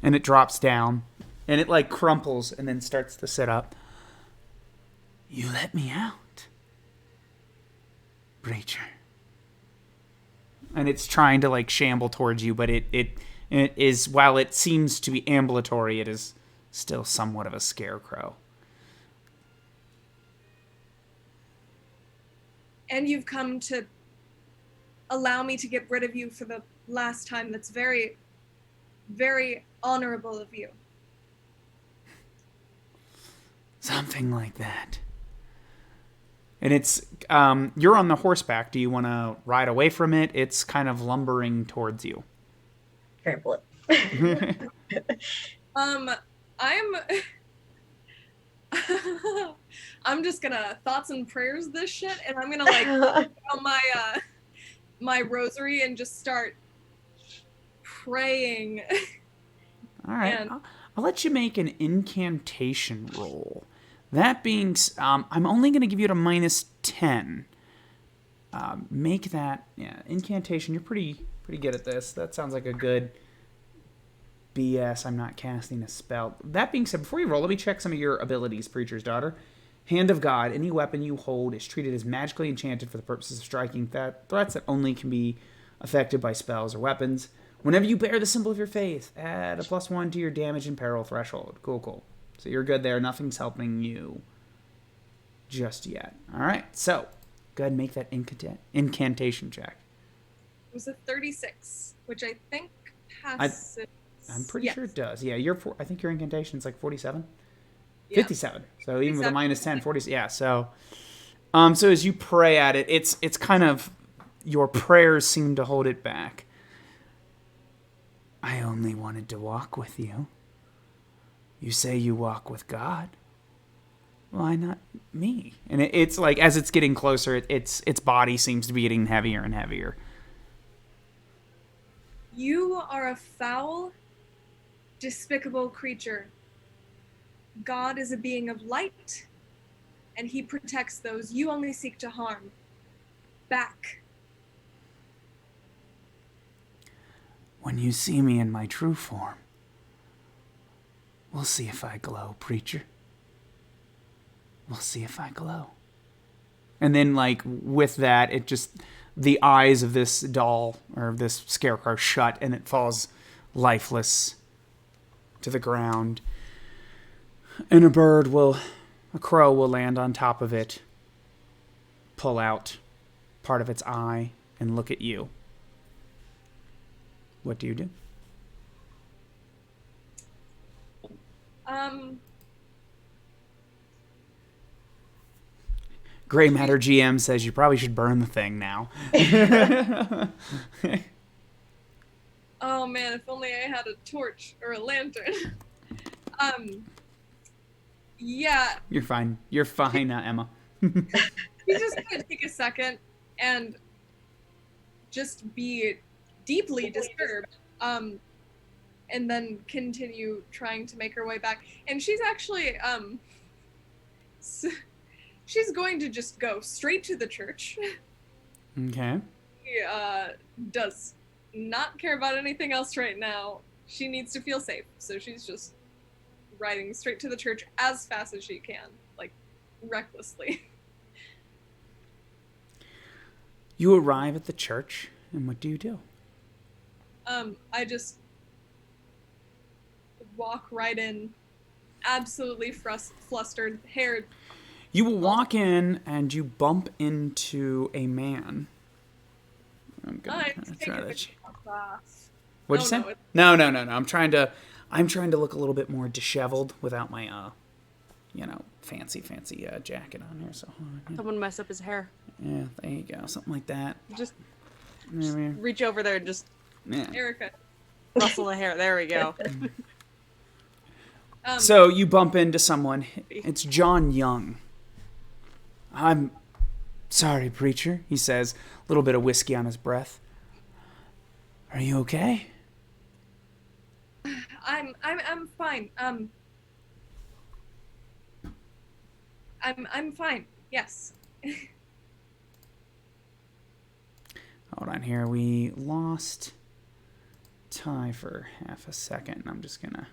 And it drops down. And it like crumples and then starts to sit up. You let me out, Breacher. And it's trying to like shamble towards you, but it is, while it seems to be ambulatory, it is still somewhat of a scarecrow. And you've come to allow me to get rid of you for the last time. That's very, very honorable of you. Something like that. And it's, you're on the horseback. Do you want to ride away from it? It's kind of lumbering towards you. Trample it. I'm just gonna thoughts and prayers this shit, and I'm gonna like on my rosary and just start praying. All right. And I'll let you make an incantation roll. That being, I'm only going to give you it a -10. Make that, incantation. You're pretty good at this. That sounds like a good BS. I'm not casting a spell. That being said, before you roll, let me check some of your abilities, Preacher's Daughter. Hand of God. Any weapon you hold is treated as magically enchanted for the purposes of striking threats that only can be affected by spells or weapons. Whenever you bear the symbol of your faith, add a +1 to your damage and peril threshold. Cool. So you're good there. Nothing's helping you just yet. All right. So go ahead and make that incantation check. it was a 36, which I think passes. I'm pretty Yes. sure it does. Yeah, I think your incantation's like 47? Yeah. 57. So even with a 57. -10, 40. Yeah, so so as you pray at it, it's kind of, your prayers seem to hold it back. I only wanted to walk with you. You say you walk with God. Why not me? And it's like, as it's getting closer, its body seems to be getting heavier and heavier. You are a foul, despicable creature. God is a being of light, and he protects those you only seek to harm. Back. When you see me in my true form, we'll see if I glow, Preacher. We'll see if I glow. And then, like, with that, it just, the eyes of this doll, or this scarecrow, shut, and it falls lifeless to the ground. And a crow will land on top of it, pull out part of its eye, and look at you. What do you do? Gray Matter GM says you probably should burn the thing now. Oh man, if only I had a torch or a lantern. Yeah. You're fine. You're fine, Emma. He's just gonna take a second and just be deeply disturbed, and then continue trying to make her way back. And she's actually, she's going to just go straight to the church. Okay. She does not care about anything else right now. She needs to feel safe, so she's just riding straight to the church as fast as she can, like recklessly. You arrive at the church, and what do you do? I just walk right in, absolutely flustered, hair. You will walk in, and you bump into a man. I'm gonna try that. What'd you say? No. I'm trying to look a little bit more disheveled without my fancy jacket on here. So Someone mess up his hair. yeah, there you go, something like that. Just Yeah. reach over there and just Erica. rustle the hair. There we go. So you bump into someone. It's John Young. I'm sorry, Preacher, he says, a little bit of whiskey on his breath. Are you okay? I'm fine. I'm fine. Yes. on here. We lost Ty for half a second. I'm just gonna.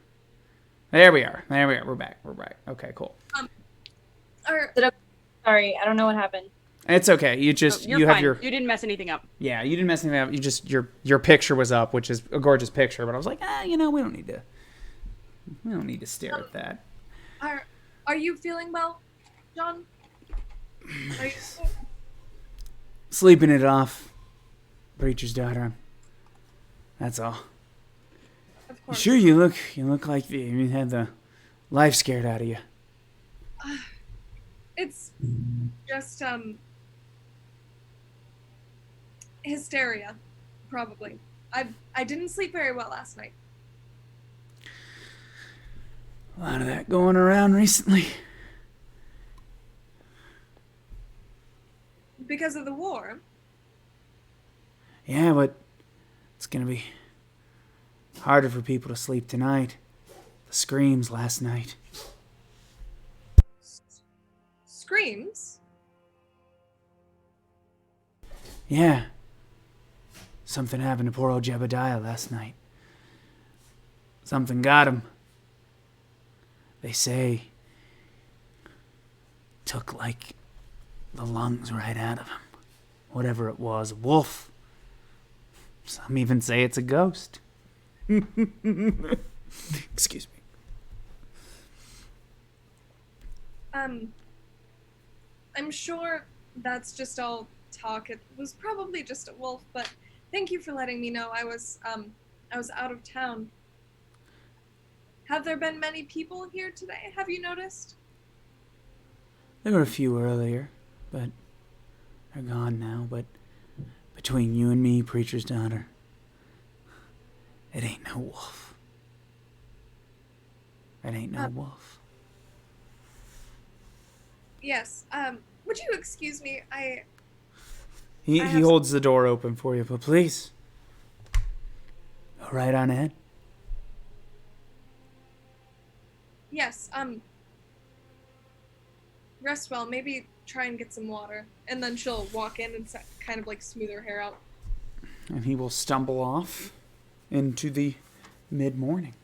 There we are. We're back. Okay, cool. Sorry, I don't know what happened. It's okay. You just You're you fine. have your. You didn't mess anything up. Yeah, you didn't mess anything up. You just your picture was up, which is a gorgeous picture. But I was like, we don't need to stare at that. Are you feeling well, John? Are you... Sleeping it off, preacher's daughter. That's all. Of course. Sure, you look like you had the life scared out of you. It's just hysteria, probably. I didn't sleep very well last night. A lot of that going around recently. Because of the war. Yeah, but it's gonna be harder for people to sleep tonight. The screams last night. Screams? Yeah. Something happened to poor old Jebediah last night. Something got him. They say took like the lungs right out of him. Whatever it was, a wolf. Some even say it's a ghost. Excuse me. I'm sure that's just all talk. It was probably just a wolf, but thank you for letting me know. I was out of town. Have there been many people here today? Have you noticed? There were a few earlier, but they're gone now. But between you and me, preacher's daughter, it ain't no wolf. It ain't no wolf. Yes. Would you excuse me? He holds the door open for you, but please, go right on ahead. Yes. Rest well. Maybe try and get some water, and then she'll walk in and kind of like smooth her hair out. And he will stumble off into the mid-morning.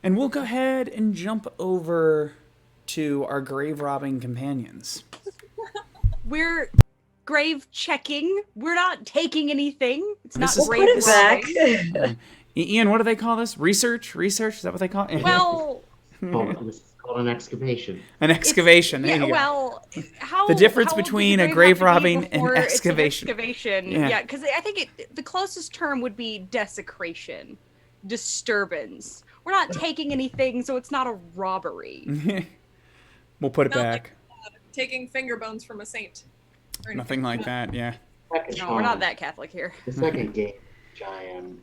And we'll go ahead and jump over to our grave robbing companions. We're grave checking. We're not taking anything. It's not This is- grave Put it back. robbing. Ian, what do they call this? Research? Is that what they call it? Well, This is called an excavation. An excavation. There yeah. you go. Well, how The difference how old between does a the grave have to be robbing and before it's an excavation. excavation. Yeah. Yeah, because I think the closest term would be desecration, disturbance. We're not taking anything, so it's not a robbery. We'll put it Not back. like taking finger bones from a saint. Or Nothing like that, yeah. No, we're not that Catholic here. The second game, which I am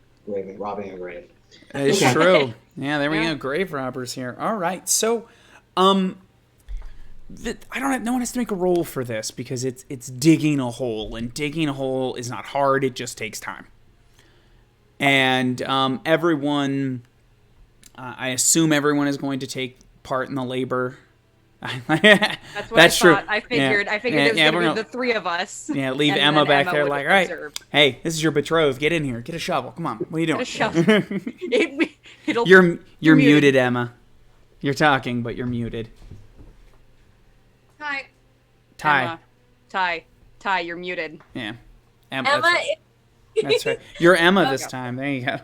robbing a grave. It's Okay. true. Yeah, there we Yeah. go. Grave robbers here. All right. So, I don't have, no one has to make a roll for this because it's digging a hole, and digging a hole is not hard. It just takes time. And everyone, I assume everyone is going to take part in the labor. That's what That's I true. thought. I figured. Yeah. I figured it was Yeah, going we're to be gonna- the three of us. Yeah, leave and Emma then back Emma there would like, all right, observe. hey, this is your betrothed. Get in here. Get a shovel. Come on. What are you doing? Get a shovel. It'll. You're muted, muted. Emma. You're talking, but you're muted. Hi. Ty. Emma. Ty, you're muted. Yeah. Emma, That's right. You're Emma this time. There you go.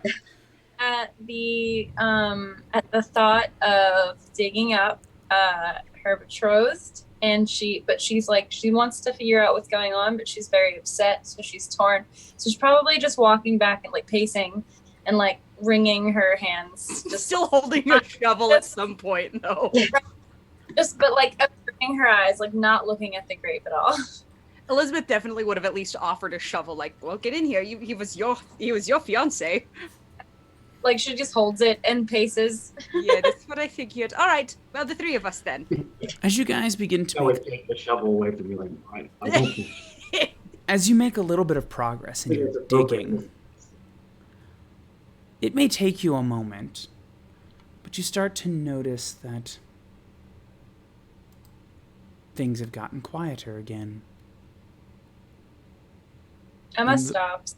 at the thought of digging up her betrothed, and she's like, she wants to figure out what's going on, but she's very upset, so she's torn. So she's probably just walking back and like pacing and like wringing her hands, just Still holding a shovel at some point, though. but like averting her eyes, like not looking at the grave at all. Elizabeth definitely would have at least offered a shovel. Like, well, get in here. He was your fiance. Like she just holds it and paces. Yeah, that's what I figured. All right, well, the three of us then. As you guys begin I to would take the shovel away from you, like, I won't be- as you make a little bit of progress in your It's appropriate. digging, it may take you a moment, but you start to notice that things have gotten quieter again. Emma stops.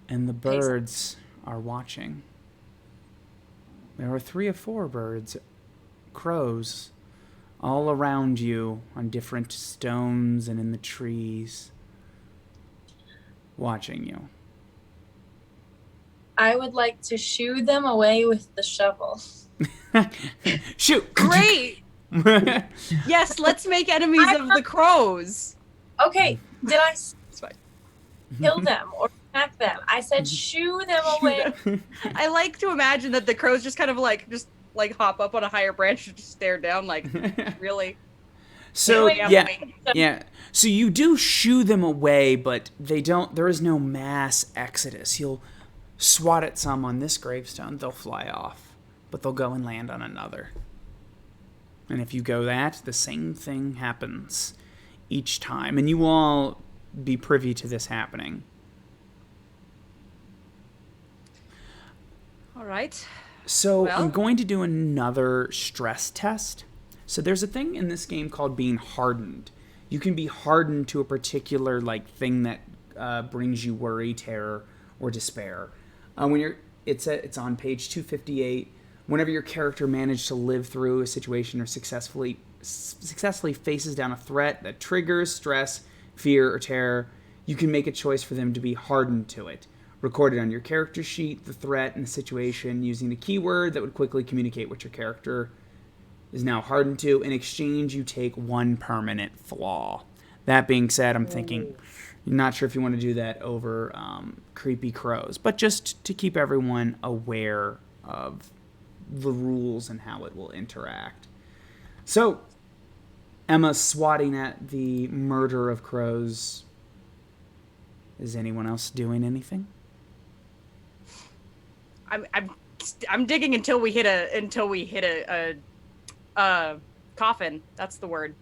And the birds are watching. There are 3 or 4 birds, crows, all around you on different stones and in the trees, watching you. I would like to shoo them away with the shovel. Shoot! Great. Yes, let's make enemies of the crows. Okay, did I It's fine. kill them or smack them? I said shoo them away. I like to imagine that the crows just kind of like hop up on a higher branch and just stare down like, really? So Wait, yeah. So you do shoo them away, but they don't. There is no mass exodus. You'll swat at some on this gravestone, they'll fly off, but they'll go and land on another. And if you go that, the same thing happens each time, and you will all be privy to this happening. All right. So Well? I'm going to do another stress test. So there's a thing in this game called being hardened. You can be hardened to a particular thing that brings you worry, terror, or despair. It's on page 258. Whenever your character managed to live through a situation or successfully faces down a threat that triggers stress, fear, or terror, you can make a choice for them to be hardened to it. Recorded on your character sheet, the threat and the situation using the keyword that would quickly communicate what your character is now hardened to. In exchange, you take 1 permanent flaw. That being said, I'm thinking, I'm not sure if you want to do that over creepy crows, but just to keep everyone aware of the rules and how it will interact. So, Emma swatting at the murder of crows. Is anyone else doing anything? I'm digging until we hit a coffin. That's the word.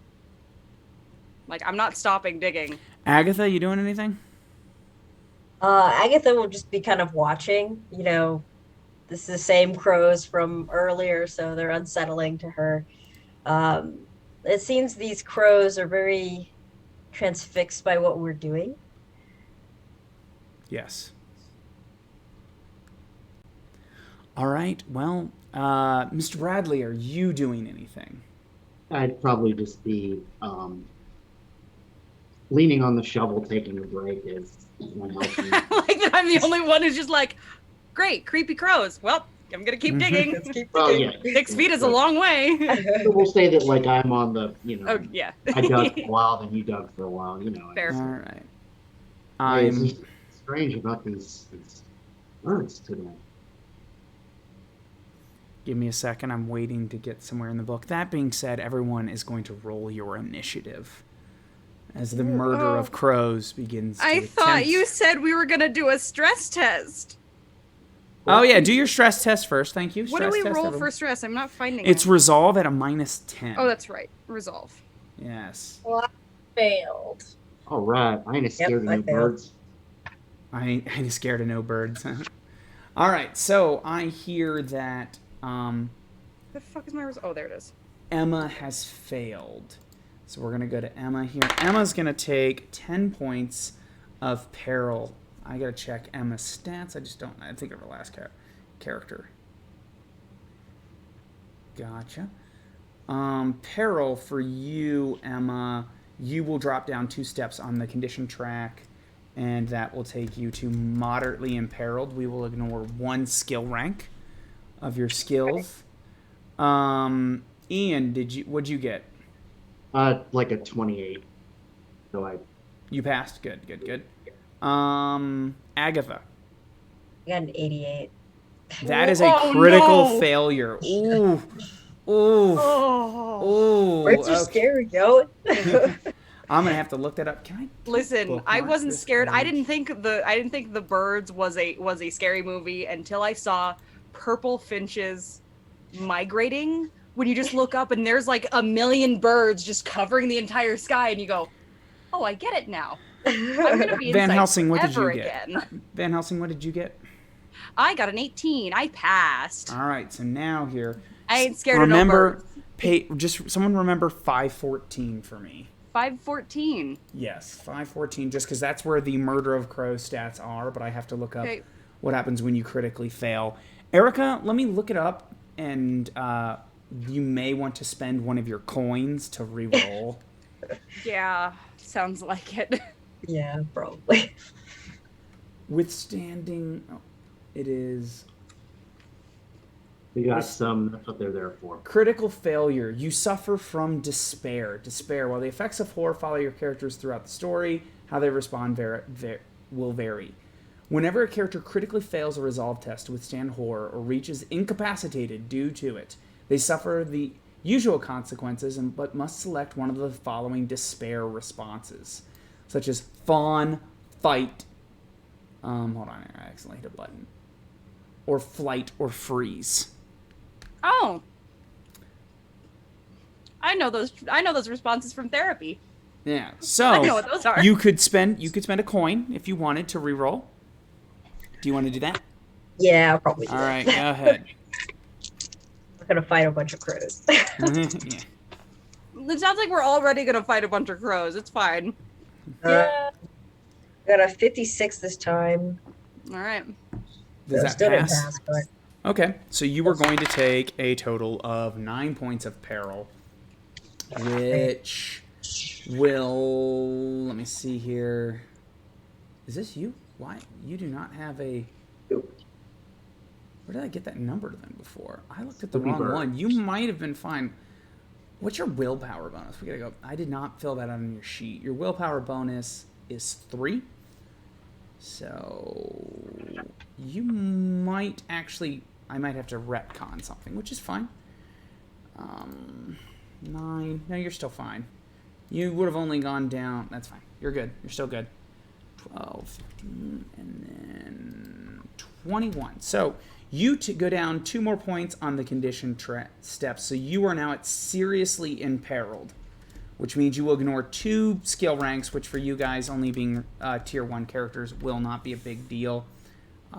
I'm not stopping digging. Agatha, you doing anything? Agatha will just be kind of watching. This is the same crows from earlier, so they're unsettling to her. It seems these crows are very transfixed by what we're doing. Yes. All right. Well, Mr. Bradley, are you doing anything? I'd probably just be leaning on the shovel, taking a break as one helping. Like that I'm the only one who's just great, creepy crows. Well, I'm gonna keep digging. Let's keep Well, digging. yeah. 6 feet is a long way. So we'll say that I'm on the, Oh yeah. I dug for a while, then you dug for a while, Fair. All right. It's I'm just strange about these birds today. Give me a second. I'm waiting to get somewhere in the book. That being said, everyone is going to roll your initiative as the murder of crows begins. I thought you said we were gonna do a stress test. Oh yeah, do your stress test first. Thank you. What do Stress we test, roll everyone. for stress? I'm not finding It's it. resolve at a -10. Oh, that's right. Resolve. Yes. Well, I failed. All right, I ain't scared of I no failed. birds. I ain't scared of no birds. All right, so I hear that The fuck is my result? Oh, there it is. Emma has failed. So we're going to go to Emma here. Emma's going to take 10 points of peril. I got to check Emma's stats. I think of her last character. Gotcha. Peril for you, Emma. You will drop down 2 steps on the condition track, and that will take you to moderately imperiled. We will ignore 1 skill rank of your skills. Ian, what'd you get? Like a 28. So You passed. Good. Agatha. I got an 88. That is a Oh, critical no. failure. Ooh. Oh. Ooh. Birds are Okay. scary, yo. I'm gonna have to look that up. Can I? Listen, I bookmark wasn't this scared. I page? didn't think the Birds was a scary movie until I saw purple finches migrating. When you just look up and there's a million birds just covering the entire sky, and you go, "Oh, I get it now." I'm gonna be Van inside Helsing, what did you forever get? again. Van Helsing, what did you get? I got an 18. I passed. All right. So now here. I ain't scared Remember, of no birds. just someone remember 514 for me. 514. Yes, 514, just because that's where the Murder of Crows stats are, but I have to look up what happens when you critically fail. Erica, let me look it up, and you may want to spend one of your coins to re-roll. Yeah, sounds like it. Yeah, probably. Withstanding, it is... We got some, that's what they're there for. Critical failure. You suffer from despair. Despair. While the effects of horror follow your characters throughout the story, how they respond will vary. Whenever a character critically fails a resolve test to withstand horror or reaches incapacitated due to it, they suffer the usual consequences but must select one of the following despair responses, such as fawn, fight, hold on, I accidentally hit a button, or flight or freeze. Oh. I know those responses from therapy. Yeah. So I know what those are. you could spend a coin if you wanted to re-roll. Do you want to do that? Yeah, I'll probably do All that. right, go ahead. I'm gonna fight a bunch of crows. Yeah. It sounds like we're already gonna fight a bunch of crows. It's fine. I got a 56 this time. All right. Does that Still didn't pass? but Okay, so you were going to take a total of 9 points of peril, which will... Let me see here. Is this you? Why? You do not have a... Where did I get that number then before? I looked at the wrong one. You might have been fine. What's your willpower bonus? We gotta go. I did not fill that out on your sheet. Your willpower bonus is 3. So you might actually... I might have to retcon something, which is fine. 9. No, you're still fine. You would have only gone down. That's fine. You're good. You're still good. 12, 15, and then 21. So you go down 2 more points on the condition steps. So you are now at seriously imperiled, which means you will ignore 2 skill ranks, which for you guys only being tier 1 characters will not be a big deal.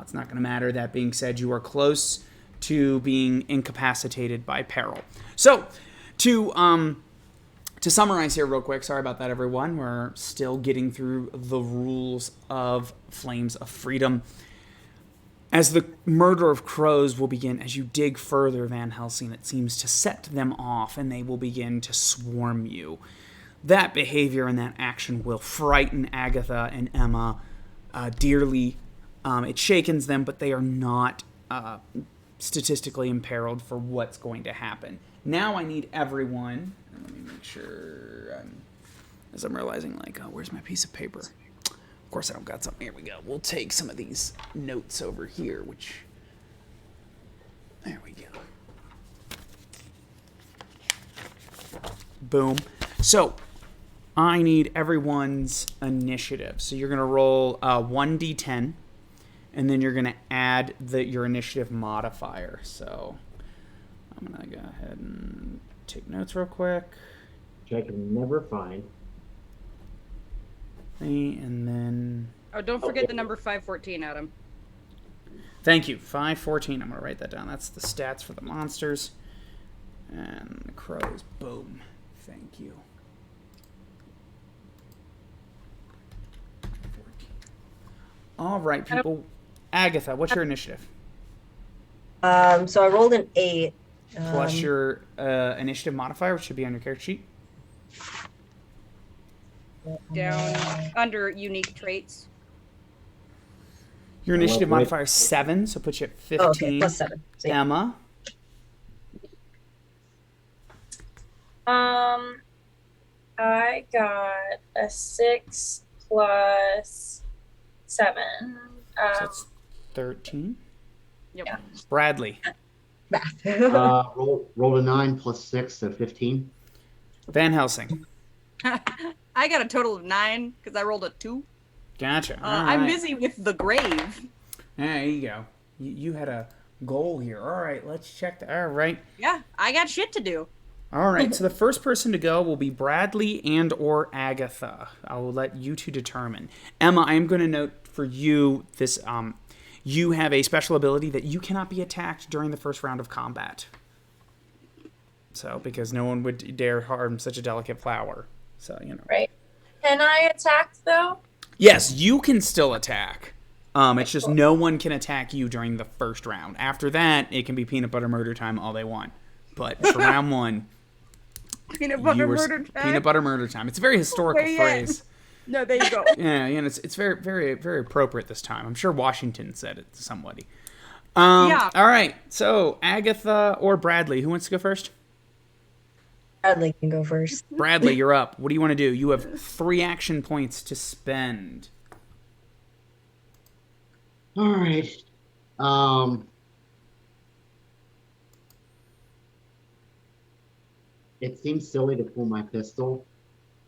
It's not going to matter. That being said, you are close to being incapacitated by peril. So, to summarize here real quick, sorry about that, everyone. We're still getting through the rules of Flames of Freedom. As the murder of crows will begin, as you dig further, Van Helsing, it seems to set them off, and they will begin to swarm you. That behavior and that action will frighten Agatha and Emma dearly. It shakens them, but they are not statistically imperiled for what's going to happen. Now I need everyone. Let me make sure. As I'm realizing, like, oh, where's my piece of paper? Of course I don't got something. Here we go. We'll take some of these notes over here, which... There we go. Boom. So, I need everyone's initiative. So you're going to roll 1d10. And then you're going to add your initiative modifier. So I'm going to go ahead and take notes real quick. Which I can never find. And then... Oh, don't forget the number 514, Adam. Thank you. 514. I'm going to write that down. That's the stats for the monsters. And the crows. Boom. Thank you. 14. All right, people. Agatha, what's your initiative? So I rolled an 8. Plus your initiative modifier, which should be on your character sheet. Down under unique traits. Your initiative modifier is 7, so put you at 15. Oh, okay, plus 7. So, yeah. Emma? I got a 6 plus 7. So that's 13. Yep. Yeah. Bradley? Rolled a 9 plus 6, so 15. Van Helsing? I got a total of 9 because I rolled a 2. Gotcha. I'm busy with the grave. There you go. You had a goal here. All right, let's check that. All right. Yeah, I got shit to do. All right, so the first person to go will be Bradley and or Agatha. I will let you two determine. Emma, I am going to note for you this. You have a special ability that you cannot be attacked during the first round of combat. So, because no one would dare harm such a delicate flower. So, you know. Right. Can I attack though? Yes, you can still attack. It's just no one can attack you during the first round. After that, it can be peanut butter murder time all they want. But for round 1, Peanut butter murder time. peanut butter murder time. It's a very historical Where you at? phrase. No, there you go. Yeah, and it's very, very, very appropriate this time. I'm sure Washington said it to somebody. Yeah. All right. So Agatha or Bradley, who wants to go first? Bradley can go first. Bradley, you're up. What do you want to do? You have 3 action points to spend. All right. It seems silly to pull my pistol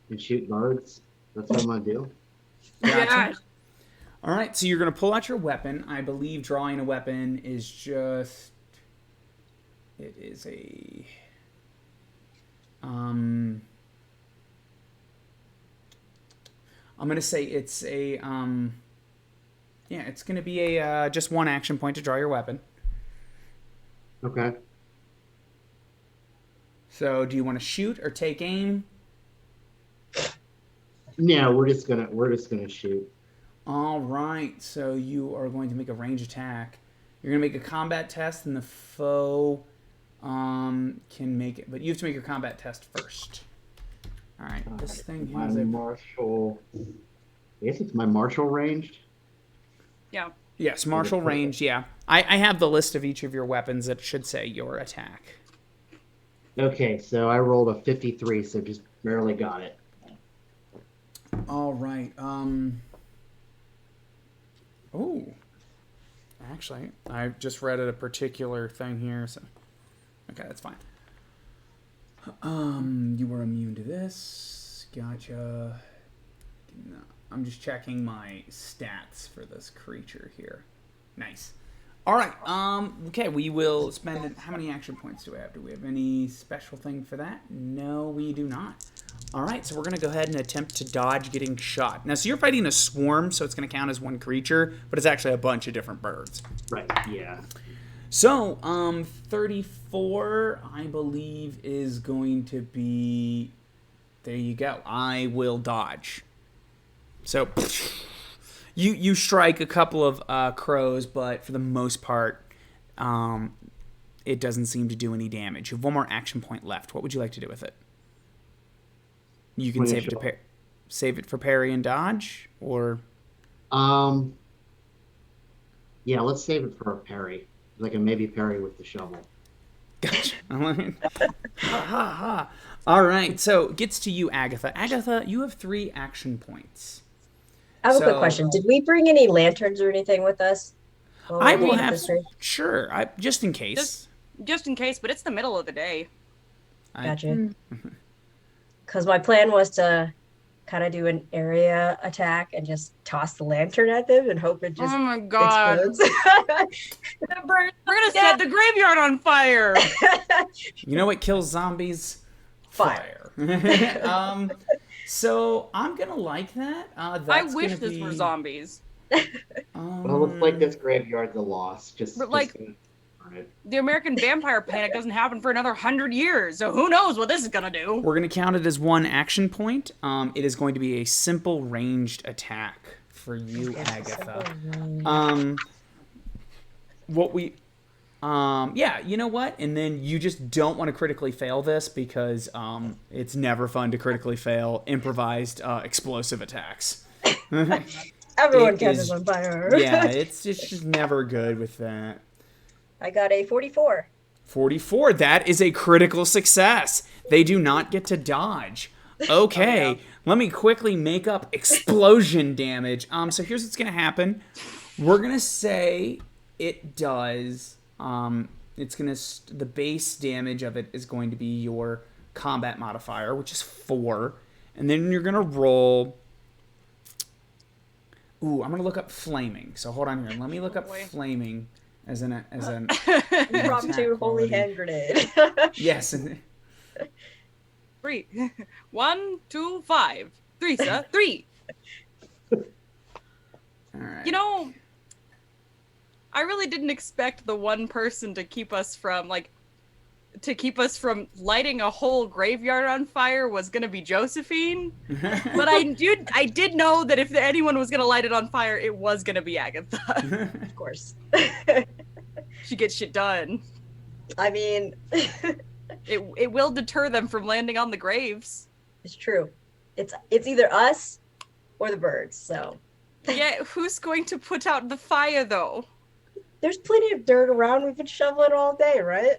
and shoot birds. That's what I'm gonna do. Yeah. All right, so you're going to pull out your weapon. I believe drawing a weapon is just... It is a... I'm going to say it's a... yeah, it's going to be a just 1 action point to draw your weapon. Okay. So do you want to shoot or take aim? No, we're just gonna shoot. All right, so you are going to make a range attack. You're going to make a combat test, and the foe can make it, but you have to make your combat test first. All right, this thing My has a martial. I guess it's my martial ranged. Yeah. yes, martial range. Yeah, I have the list of each of your weapons that should say your attack. Okay, so I rolled a 53, so just barely got it. All right. Oh, actually, I just read a particular thing here, so okay, that's fine. You were immune to this. Gotcha. No, I'm just checking my stats for this creature here. Nice. All right. Okay, we will spend. How many action points do we have? Do we have any special thing for that? No, we do not. All right, so we're going to go ahead and attempt to dodge getting shot. Now, so you're fighting a swarm, so it's going to count as 1 creature, but it's actually a bunch of different birds. Right. Yeah. So, 34, I believe, is going to be... There you go. I will dodge. So, you strike a couple of crows, but for the most part, it doesn't seem to do any damage. You have 1 more action point left. What would you like to do with it? You can save it for parry and dodge, or yeah, let's save it for a parry. I can maybe parry with the shovel. gotcha. All right, so gets to you, Agatha. Agatha, you have 3 action points. I have a quick question. Did we bring any lanterns or anything with us? I will have sure, just in case. Just in case, but it's the middle of the day. Gotcha. Because my plan was to kind of do an area attack and just toss the lantern at them and hope it just Oh my god. explodes. We're gonna set the graveyard on fire. You know what kills zombies? Fire. So I'm gonna like that. I wish this were zombies. Well, it looks like this graveyard's a loss. But, like, the American vampire panic doesn't happen for another 100 years, so who knows what this is gonna do. We're gonna count it as 1 action point. It is going to be a simple ranged attack for you, Agatha. Yeah, you know what? And then you just don't want to critically fail this because it's never fun to critically fail improvised explosive attacks. Everyone catches on fire. Yeah, it's just never good with that. I got a 44. 44, that is a critical success. They do not get to dodge. Okay, let me quickly make up explosion damage. So here's what's going to happen. We're going to say it does... the base damage of it is going to be your combat modifier, which is 4. And then you're going to roll... Ooh, I'm going to look up flaming. So hold on here. Let me look up flaming as an Impromptu holy hand grenade. Yes. 3, 1, 2, 5, 3, sir, 3. All right. You know, I really didn't expect the one person to keep us from, like, to keep us from lighting a whole graveyard on fire was going to be Josephine. But I did know that if anyone was going to light it on fire, it was going to be Agatha. Of course. She gets shit done. I mean, It will deter them from landing on the graves. it's true. It's either us or the birds. So Yeah, who's going to put out the fire, though? there's plenty of dirt around. We've been shoveling all day, right?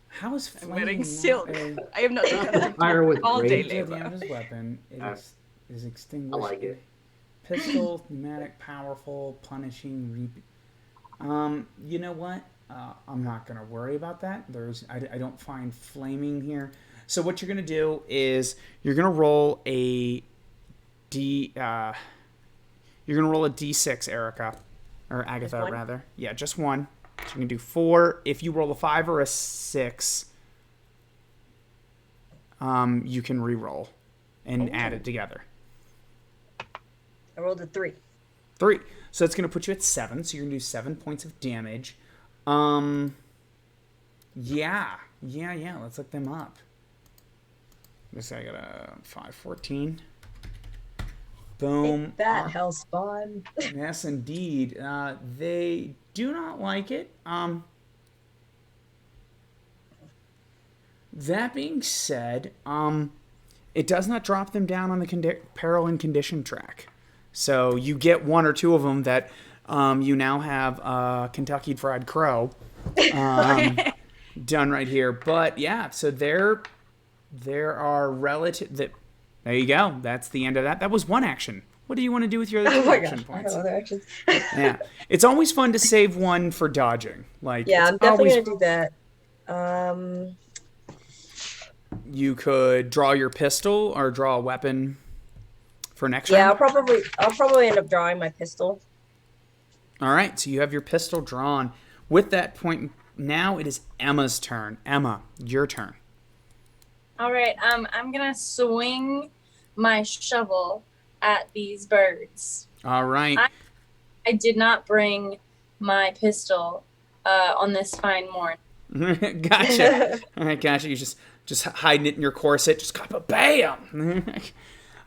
How is I'm flaming wearing not silk. a I have not done Fire with all day rage. damage labor. weapon? It is extinguished. I like it. Pistol, pneumatic, powerful, punishing, you know what? I'm not gonna worry about that. I don't find flaming here. So what you're gonna do is you're gonna roll a D6, Erica, or Agatha one? rather. Yeah, just one. So you can do 4. If you roll a 5 or a 6, you can re-roll and add it together. I rolled a 3. 3. So it's going to put you at 7. So you're going to do 7 points of damage. Yeah. Let's look them up. This I got a 5, 14. Boom. Take that, Hellspawn. Yes, indeed. They do not like it. That being said, it does not drop them down on the peril and condition track. So you get 1 or 2 of them that you now have Kentucky Fried Crow done right here. But yeah, so there are relative that. There you go. That's the end of that. That was one action. What do you want to do with your other 2 action points? I have other actions. Yeah, it's always fun to save one for dodging. Like, Yeah, it's I'm definitely always- gonna do that. You could draw your pistol or draw a weapon for next Yeah, round. I'll probably end up drawing my pistol. All right, so you have your pistol drawn. With that point, now it is Emma's turn. Emma, your turn. All right, I'm gonna swing my shovel at these birds. All right. I did not bring my pistol on this fine morning. Gotcha. All right, gotcha. You just hiding it in your corset. Just got a bam.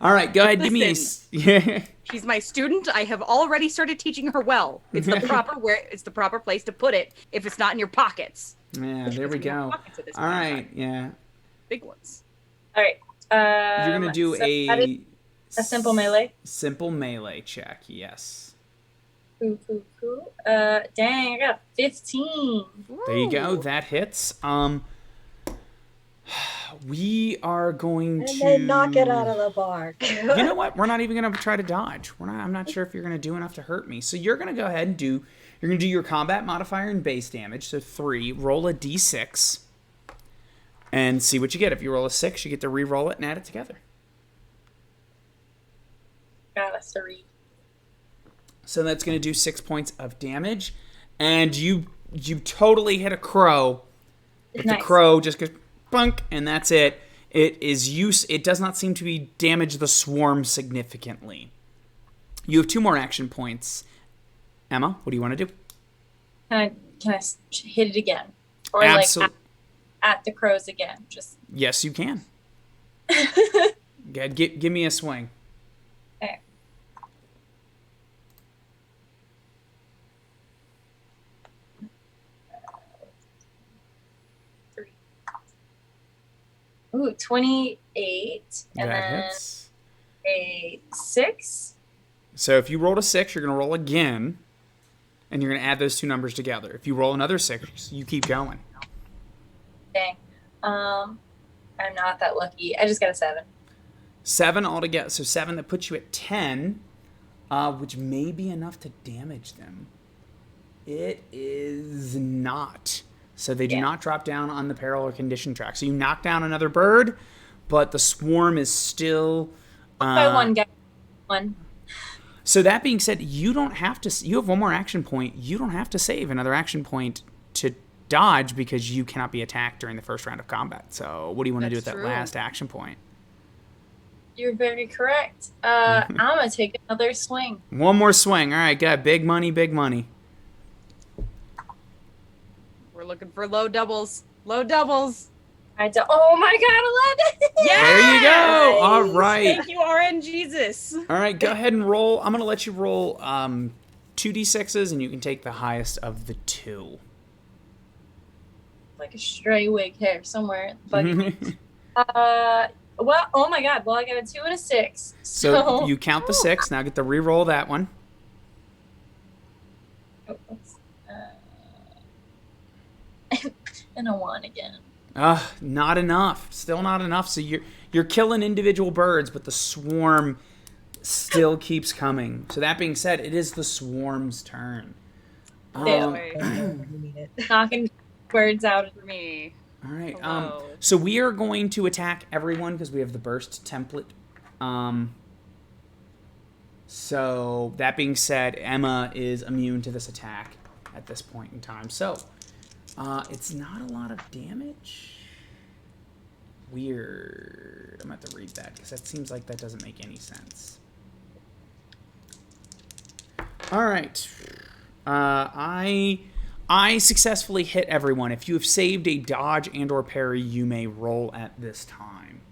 All right, go ahead. Give me a. She's my student. I have already started teaching her well. It's the proper place to put it if it's not in your pockets. Yeah, there we It's in your go. pockets at this All point in right, time. yeah. Big ones. All right. You're gonna do so that is a simple melee. Simple melee check. Yes. Cool. Dang, I got a 15. There you go. Ooh. That hits. We are going And to then knock it out of the park. You know what? We're not even going to try to dodge. I'm not sure if you're going to do enough to hurt me. So you're going to go ahead and you're going to do your combat modifier and base damage. So 3. Roll a d6 and see what you get. If you roll a 6, you get to re-roll it and add it together. Got a 3. So that's going to do 6 points of damage, and you totally hit a crow. But Nice. the crow just goes bunk, and that's it. It does not seem to be damage the swarm significantly. You have 2 more action points. Emma, what do you want to do? Can I hit it again? Or Absolutely. like at the crows again? Just Yes, you can. Good. Give me a swing. okay. Ooh, 28. And That then hits. a 6. So if you rolled a 6, you're going to roll again, and you're going to add those 2 numbers together. If you roll another 6, you keep going. Dang. I'm not that lucky. I just got a 7. 7 altogether. So 7, that puts you at 10, which may be enough to damage them. It is not. So they do not drop down on the peril or condition track. So you knock down another bird, but the swarm is still... By one guy. One. So that being said, you don't have to... You have 1 more action point. You don't have to save another action point to dodge because you cannot be attacked during the first round of combat. So what do you want to do with That's that true. last action point? You're very correct. I'm going to take another swing. 1 more swing. All right, good. Big money, big money. We're looking for low doubles. Low doubles. Oh my god, 11! Yeah! There you go. Nice. All right. Thank you, RNGesus. All right, go ahead and roll. I'm going to let you roll 2d6s, and you can take the highest of the 2. Like a stray wig hair somewhere. But well, oh my god. Well, I got a 2 and a 6. So you count the 6. Now get to re-roll that one. Oh, and a 1 again. Not enough. Still not enough. So you're killing individual birds, but the swarm still keeps coming. So that being said, it is the swarm's turn. Knocking birds out For me. All right. Hello. So we are going to attack everyone because we have the burst template. So that being said, Emma is immune to this attack at this point in time. So it's not a lot of damage. Weird. I'm going to have to read that because that seems like that doesn't make any sense. All right. I successfully hit everyone. If you have saved a dodge and or parry, you may roll at this time.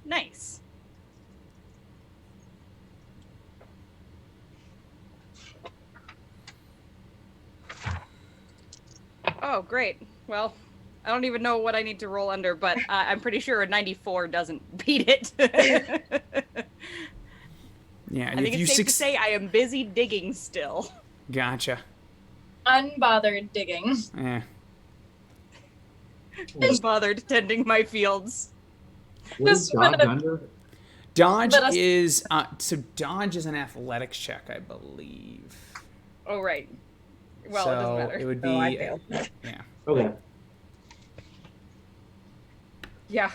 Nice. Oh, great. Well, I don't even know what I need to roll under, but I'm pretty sure a 94 doesn't beat it. Yeah, I think it's safe to say I am busy digging still. Gotcha. unbothered digging. Eh. Unbothered tending my fields. What is dodge under? Dodge is so dodge is an athletics check, I believe. Oh right. Well, so it doesn't matter. It would be I failed. yeah. Okay. Yeah.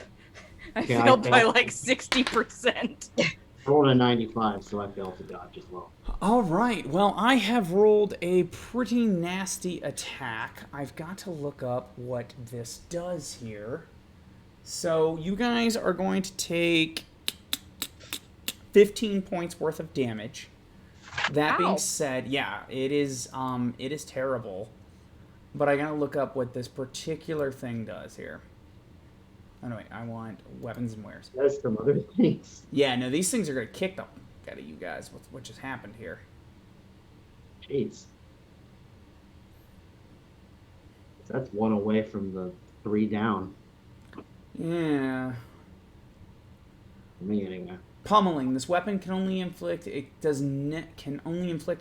I Yeah, I failed by failed. like 60%. I rolled a 95, so I failed to dodge as well. All right. Well, I have rolled a pretty nasty attack. I've got to look up what this does here. So you guys are going to take 15 points worth of damage. That being Ow. said, yeah, it is terrible. But I gotta look up what this particular thing does here. Oh no, wait, I want weapons and wares. There's some other things. Yeah, no, these things are gonna kick the out of you guys. What just happened here? Jeez. That's one away from the 3 down. Yeah. For me, anyway. Pummeling. This weapon can only inflict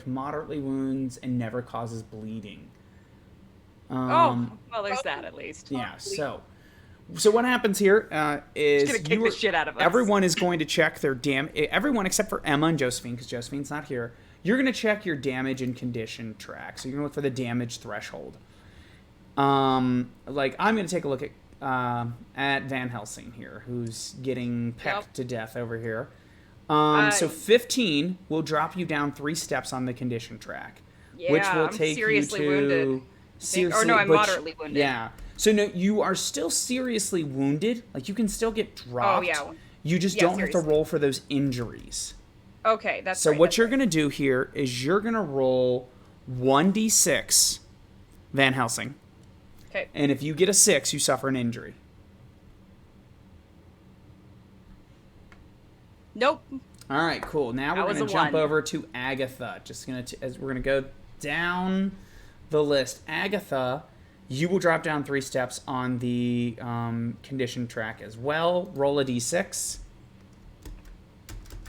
moderately wounds and never causes bleeding. Oh, well, there's that at least. Yeah. So what happens here is Just gonna kick the shit out of us. everyone is going to check their everyone except for Emma and Josephine, because Josephine's not here. You're going to check your damage and condition track. So you're going to look for the damage threshold. Like I'm going to take a look at Van Helsing here, who's getting pecked to death over here. So 15 will drop you down 3 steps on the condition track, Yeah, which will I'm take seriously you to wounded. seriously. Or no, I'm but- moderately wounded. Yeah. So no, you are still seriously wounded. Like you can still get dropped. Oh, yeah. You just Yeah, don't have to seriously. roll for those injuries. Okay, that's So right, what that's you're right. going to do here is you're going to roll 1d6 Van Helsing. Okay. And if you get a 6, you suffer an injury. Nope. All right, cool. Now That we're was going to a jump 1. over to Agatha. Just going to as we're going to go down the list. Agatha, you will drop down 3 steps on the condition track as well. Roll a d6.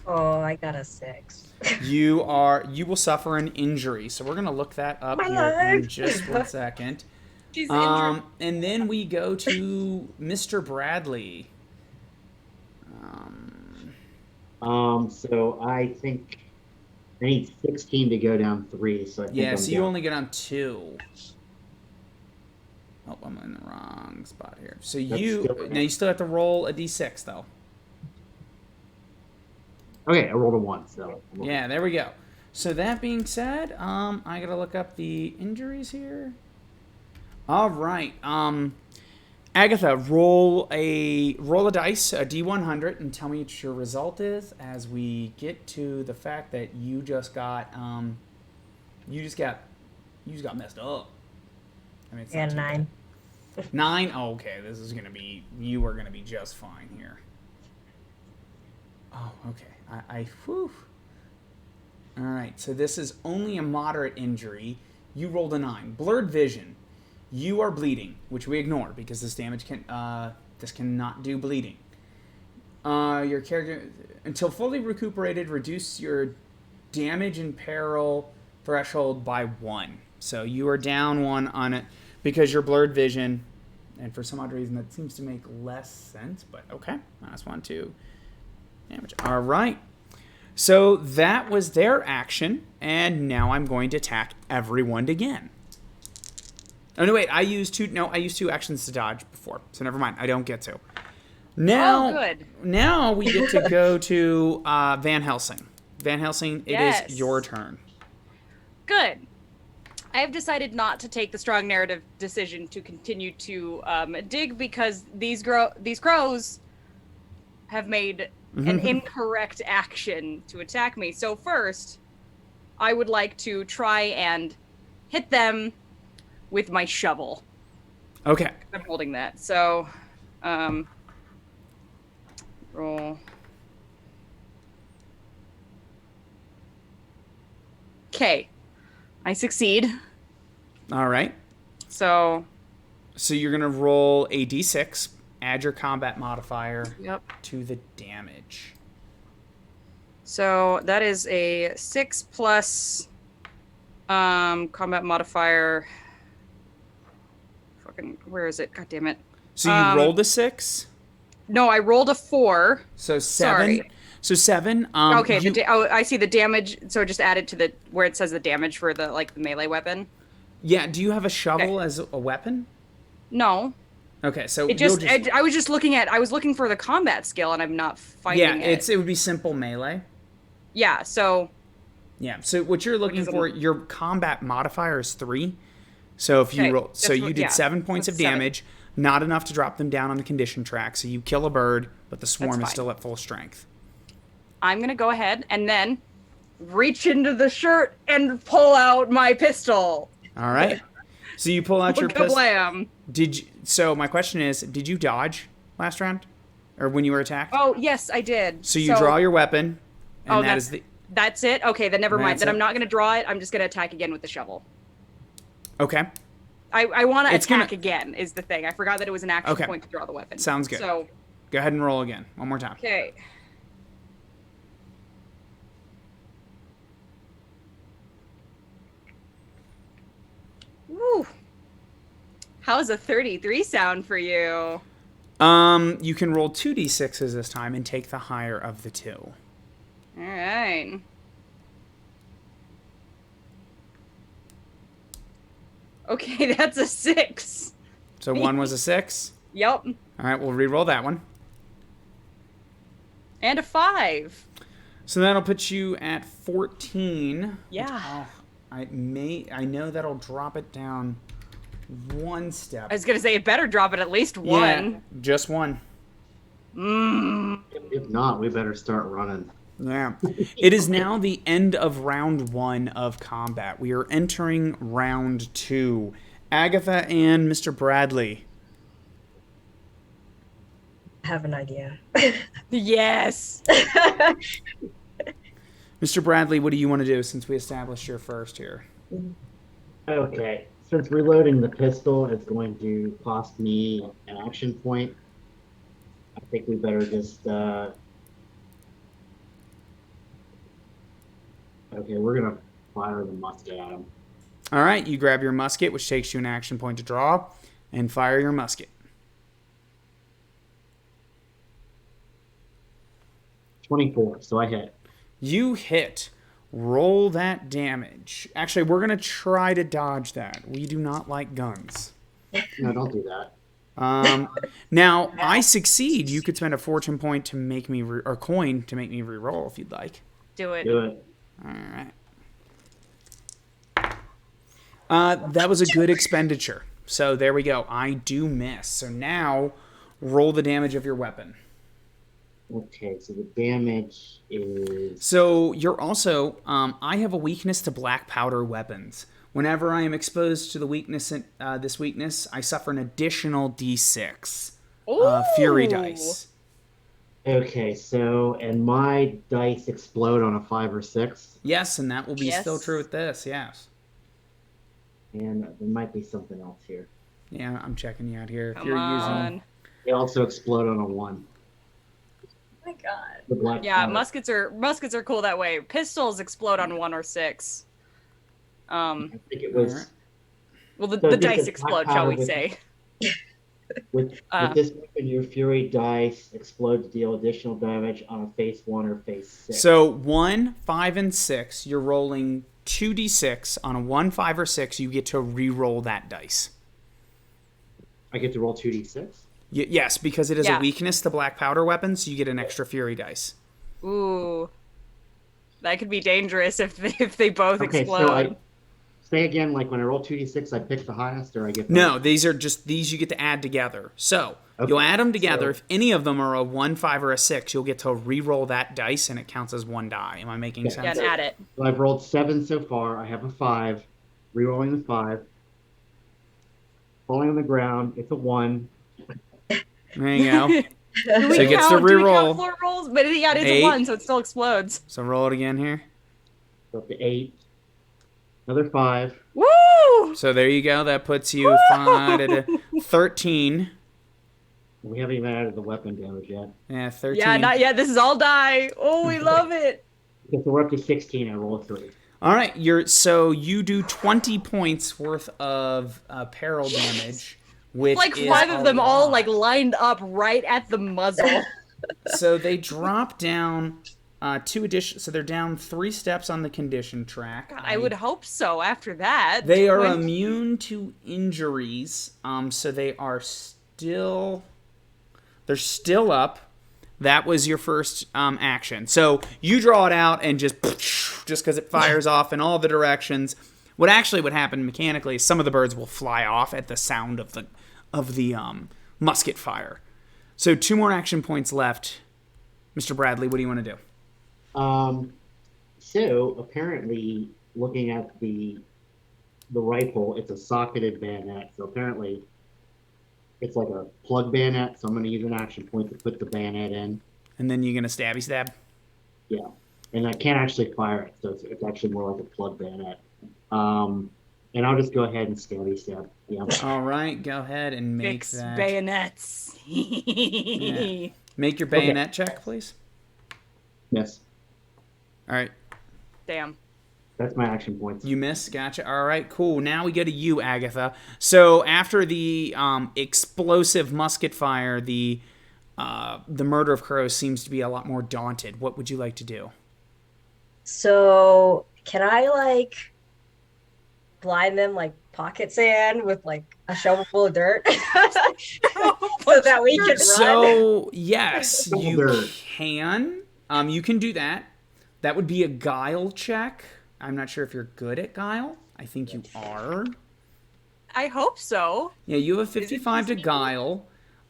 Oh, I got a 6. You will suffer an injury. So we're going to look that up My here in leg. just 1 second. She's injured. And then we go to Mr. Bradley. So I think I need 16 to go down 3, so I think Yeah, I'm so you down. only get on 2. Oh, I'm in the wrong spot here. So That's still- now you still have to roll a d6 though. Okay, I rolled a 1, so I'm okay. Yeah, there we go. So that being said, I gotta look up the injuries here. All right, Agatha, roll a dice, a d100, and tell me what your result is as we get to the fact that you just got messed up. I mean, it's Yeah, not too 9. bad. 9? Oh, okay. You are going to be just fine here. Oh, okay. Whew. All right. So this is only a moderate injury. You rolled a 9. Blurred vision. You are bleeding, which we ignore because this damage this cannot do bleeding. Your character, until fully recuperated, reduce your damage and peril threshold by 1. So you are down 1 on it because you're blurred vision, and for some odd reason that seems to make less sense. But okay, -1, 2 damage. All right. So that was their action, and now I'm going to attack everyone again. Oh no, wait! I used 2 actions to dodge before, so never mind. I don't get to. Now, good. Now we get to go to Van Helsing. Van Helsing, it Yes. is your turn. Good. I have decided not to take the strong narrative decision to continue to dig because these crows have made an incorrect action to attack me. So first, I would like to try and hit them with my shovel. Okay. I'm holding that. So, roll. Okay. I succeed. All right. So you're going to roll a d6, add your combat modifier to the damage. So that is a 6 plus combat modifier. Fucking, where is it? God damn it. So you rolled a 6? No, I rolled a 4. So 7. Sorry. So 7. Okay, I see the damage. So just added to the where it says the damage for the the melee weapon. Yeah. Do you have a shovel as a weapon? No. Okay, so I was just looking at. I was looking for the combat skill, and I'm not finding it. it would be simple melee. Yeah. So. Yeah. So what you're looking for, your combat modifier is 3. So if you roll, so you did 7 points of damage, not enough to drop them down on the condition track. So you kill a bird, but the swarm is still at full strength. I'm going to go ahead and then reach into the shirt and pull out my pistol. All right. So you pull out your pistol. Kablam. So my question is, did you dodge last round? Or when you were attacked? Oh, yes, I did. So you draw your weapon, and that's it? Okay, then never mind. Then I'm not going to draw it. I'm just going to attack again with the shovel. Okay. I want to attack again, is the thing. I forgot that it was an action point to draw the weapon. Sounds good. So go ahead and roll again. One more time. Okay. Woo. How's a 33 sound for you? You can roll 2d6s this time and take the higher of the 2. All right. Okay, that's a 6. So 1 was a 6? Yep. All right, we'll re-roll that one. And a 5. So that'll put you at 14. Yeah. I know that'll drop it down 1 step. I was going to say it better drop it at least 1. Yeah, just 1. If not, we better start running. Yeah. It is now the end of round 1 of combat. We are entering round 2. Agatha and Mr. Bradley. I have an idea. Yes. Mr. Bradley, what do you want to do since we established your first here? Okay. Since reloading the pistol is going to cost me an action point, I think we better just okay, we're gonna fire the musket at him. All right, you grab your musket, which takes you an action point to draw, and fire your musket. 24, so I hit. You hit. Roll that damage. Actually, we're going to try to dodge that. We do not like guns. No, don't do that. Now, I succeed. You could spend a fortune point to make me, or coin to make me re-roll if you'd like. Do it. Do it. All right. That was a good expenditure. So there we go. I do miss. So now, roll the damage of your weapon. Okay, so the damage is... So you're also... I have a weakness to black powder weapons, Whenever I am exposed to the weakness, this weakness, I suffer an additional d6 fury dice. Okay, so, and my dice explode on a 5 or 6. Yes, and that will be Yes. still true with this, yes. And there might be something else here. Yeah, I'm checking you out here. If Come you're on. They also explode on a 1. Oh my god. The black Yeah, powder. muskets are cool that way. Pistols explode on 1 or 6. I think it was... Alright. Well, the So this dice is explode, black shall we powder with- say? With this weapon, your fury dice explode to deal additional damage on a phase 1 or phase 6. So 1, 5, and 6, you're rolling 2d6. On a 1, 5, or 6, you get to re-roll that dice. I get to roll 2d6? Yes, because it is Yeah. a weakness to black powder weapons, so you get an extra fury dice. Ooh. That could be dangerous if they both Okay, explode. so I say again, like when I roll 2d6, I pick the highest, or I get the... No, these you get to add together. So Okay, you'll add them together. so- If any of them are a 1, 5, or a 6, you'll get to re-roll that dice, and it counts as 1 die. Am I making Yeah. sense? Yeah, and add it. So I've rolled 7 so far. I have a 5. Rerolling the 5. Falling on the ground. It's a 1. There you go. Do So we it gets to count, do we reroll. count floor rolls? But yeah, it is 8. a 1, so it still explodes. So roll it again here. So up to 8. Another 5. Woo! So there you go. That puts you 5 at 13. We haven't even added the weapon damage yet. Yeah, 13. Yeah, not yet. This is all die. Oh, we love it. Okay, so we're up to 16. I roll a 3. All right, you do 20 points worth of peril damage, which Like is 5 a of them all lot. like lined up right at the muzzle. So they drop down 2 addition. So they're down 3 steps on the condition track. I would hope so after that. They are 20 immune to injuries. So they are still. They're still up. That was your first action. So you draw it out and just because it fires off in all the directions. What actually would happen mechanically is some of the birds will fly off at the sound of the musket fire. So 2 more action points left. Mr. Bradley, what do you want to do? So apparently, looking at the rifle, it's a socketed bayonet. So apparently, it's like a plug bayonet. So I'm going to use an action point to put the bayonet in. And then you're going to stabby stab? Yeah, and I can't actually fire it, so it's actually more like a plug bayonet. And I'll just go ahead and stabby stab. Yeah. All right, go ahead and make Fix that. bayonets. Yeah. Make your bayonet check, please. Yes, All right. Damn. that's my action points. You miss, gotcha. All right, cool. Now we go to you, Agatha. So after the explosive musket fire, the murder of crows seems to be a lot more daunted. What would you like to do? So can I like blind them like pocket sand with like a shovel full of dirt so that we can run? So yes, you Dirt. can. You can do that. That would be a guile check. I'm not sure if you're good at guile. I think you are. I hope so. Yeah, you have a 55 to guile.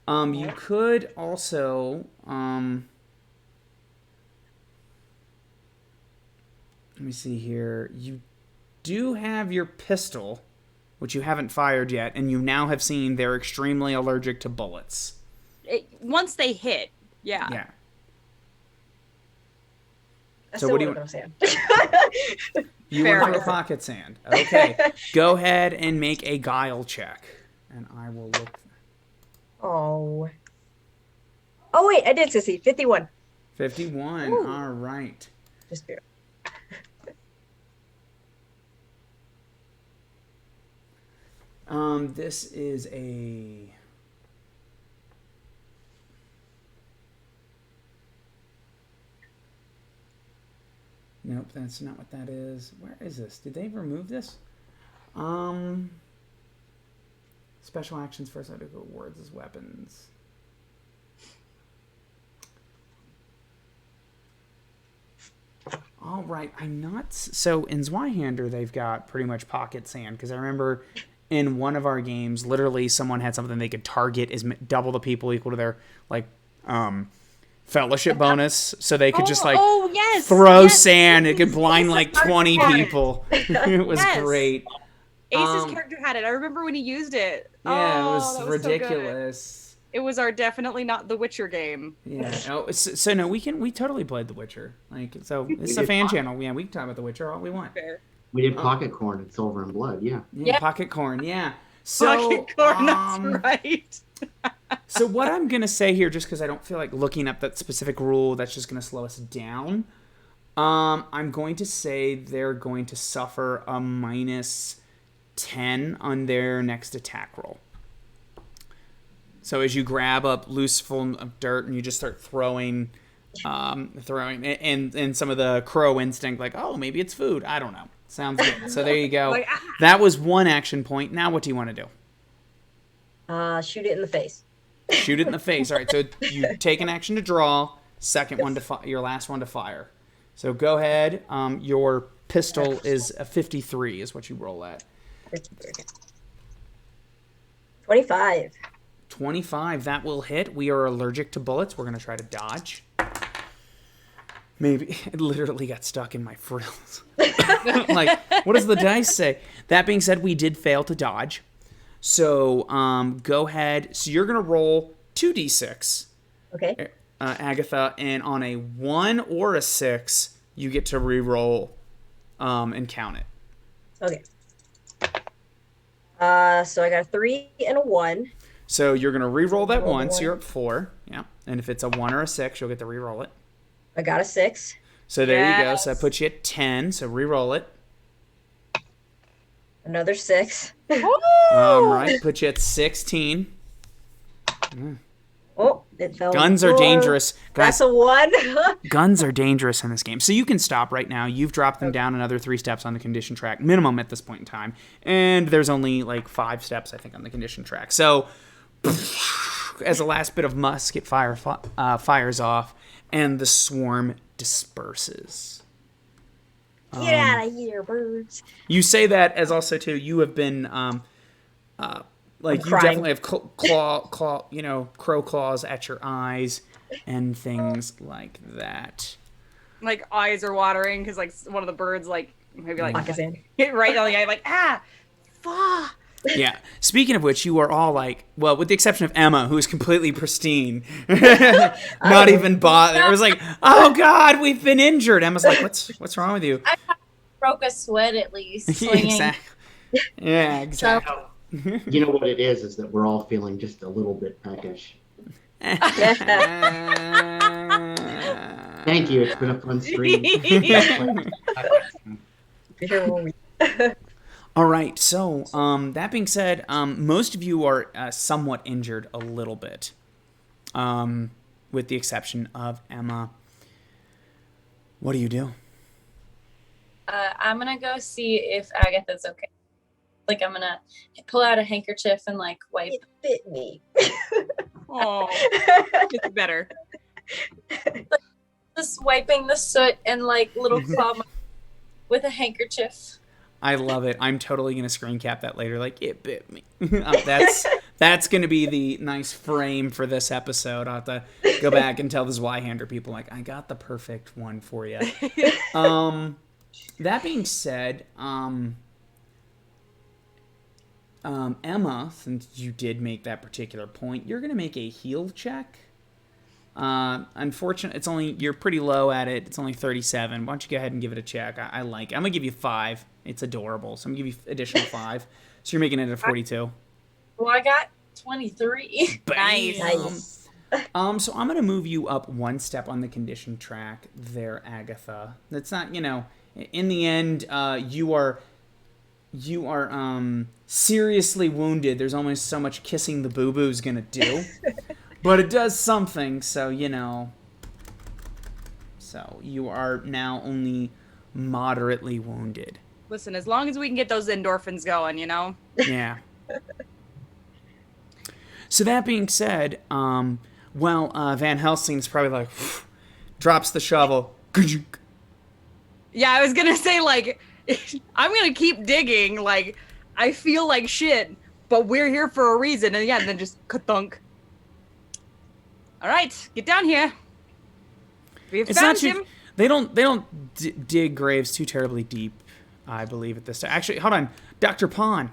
You could also let me see here. You do have your pistol, which you haven't fired yet, and you now have seen they're extremely allergic to bullets. Once they hit, yeah. Yeah. I So still what do you wanna go sand. You Fair want to enough. pocket sand. Okay. Go ahead and make a guile check. And I will look. Oh wait, I did succeed. 51. 51. Ooh. All right. Just barely. This is a. Nope, that's not what that is. Where is this? Did they remove this? Special actions first article words as weapons. All right, I'm not. So in Zweihander, they've got pretty much pocket sand because I remember in one of our games, literally someone had something they could target is double the people equal to their like fellowship bonus, so they could just like yes, throw yes. sand. It could blind like 20 people. It was Yes. great. Ace's character had it. I remember when he used it. Yeah, Oh, it was that was so good. ridiculous. It was our definitely not The Witcher game. Yeah. Oh, so no, we totally played The Witcher. Like, so it's a fan channel. Yeah, we can talk about The Witcher all we want. Fair. We did Pocket Corn and Silver and Blood, yeah. Yeah, Pocket Corn, yeah. So, Pocket Corn, that's right. So what I'm going to say here, just because I don't feel like looking up that specific rule, that's just going to slow us down. I'm going to say they're going to suffer a -10 on their next attack roll. So as you grab up loose full of dirt and you just start throwing, and some of the crow instinct, like, oh, maybe it's food. I don't know. Sounds good. So there you go. Like, That was one action point. Now what do you want to do? Shoot it in the face. Shoot it in the face. All right, so you take an action to draw, second one to your last one to fire. So go ahead. Your pistol is a 53 is what you roll at. 25. 25, that will hit. We are allergic to bullets. We're going to try to dodge. Maybe. It literally got stuck in my frills. Like, what does the dice say? That being said, we did fail to dodge. So go ahead. So you're going to roll 2d6. Okay. Agatha, and on a 1 or a 6, you get to re-roll and count it. Okay. So I got a 3 and a 1. So you're going to re-roll that Roll 1, so one. you're at 4. Yeah. And if it's a 1 or a 6, you'll get to re-roll it. I got a 6. So there you go. Yes. So that puts you at 10. So re-roll it. Another 6. Right. Put you at 16. Oh, it fell. Guns are dangerous. Guys, That's a 1. guns are dangerous in this game. So you can stop right now. You've dropped them down another 3 steps on the condition track, minimum at this point in time. And there's only like 5 steps, I think, on the condition track. So as a last bit of musket fire fires off, and the swarm disperses. Get out of here, birds. You say that as also, too, you have been... like, you crying. definitely have crow claws at your eyes and things like that. Like, eyes are watering because, like, one of the birds, like, maybe, like, Lock us in. hit right on the eye, like, fuck. Yeah. Speaking of which, you are all like, well, with the exception of Emma, who is completely pristine, not even bothered. It was like, oh God, we've been injured. Emma's like, what's wrong with you? I broke a sweat at least. Swinging. Exactly. Yeah, exactly. You know what it is that we're all feeling just a little bit peckish. Thank you. It's been a fun stream. All right. So, that being said, most of you are somewhat injured a little bit, with the exception of Emma. What do you do? I'm gonna go see if Agatha's okay. Like, I'm gonna pull out a handkerchief and like wipe. It bit me. Oh, it's better. Just wiping the soot and like little claw marks with a handkerchief. I love it. I'm totally gonna screen cap that later. Like, it bit me. That's gonna be the nice frame for this episode. I'll have to go back and tell the Zweihander people, like, I got the perfect one for you. That being said, Emma, since you did make that particular point, you're gonna make a heal check. Unfortunately, you're pretty low at it. It's only 37. Why don't you go ahead and give it a check? I like it. I'm gonna give you 5. It's adorable. So I'm gonna give you additional 5. So you're making it a 42. Well, I got 23. Nice. So I'm gonna move you up 1 step on the condition track there, Agatha. That's not, in the end, you are seriously wounded. There's only so much kissing the boo-boo's gonna do. But it does something, so, So you are now only moderately wounded. Listen, as long as we can get those endorphins going, Yeah. So that being said, Van Helsing's probably like, drops the shovel. Yeah, I was gonna say, like, I'm gonna keep digging, like, I feel like shit, but we're here for a reason, and then just ka-thunk. All right, get down here. We have It's found not too, him. They don't dig graves too terribly deep. I believe at this time. Actually, hold on. Dr. Pond,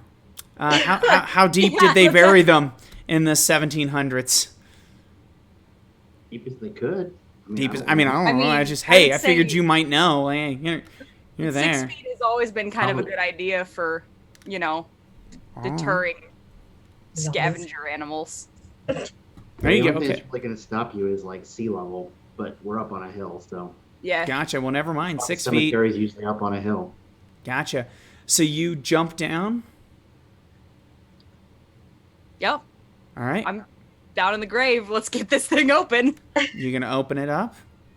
how deep did they bury them in the 1700s? Deep as they could. I don't know. I would figured say- you might know. Hey, you're 6 there. feet has always been kind of a good idea for, deterring scavenger animals. There The you go. only thing Okay. that's really gonna stop you is like sea level, but we're up on a hill, so Yeah. Gotcha. Well, never mind. 6 feet. cemetery is usually up on a hill. Gotcha. So you jump down. Yep. All right. I'm down in the grave. Let's get this thing open. You're going to open it up?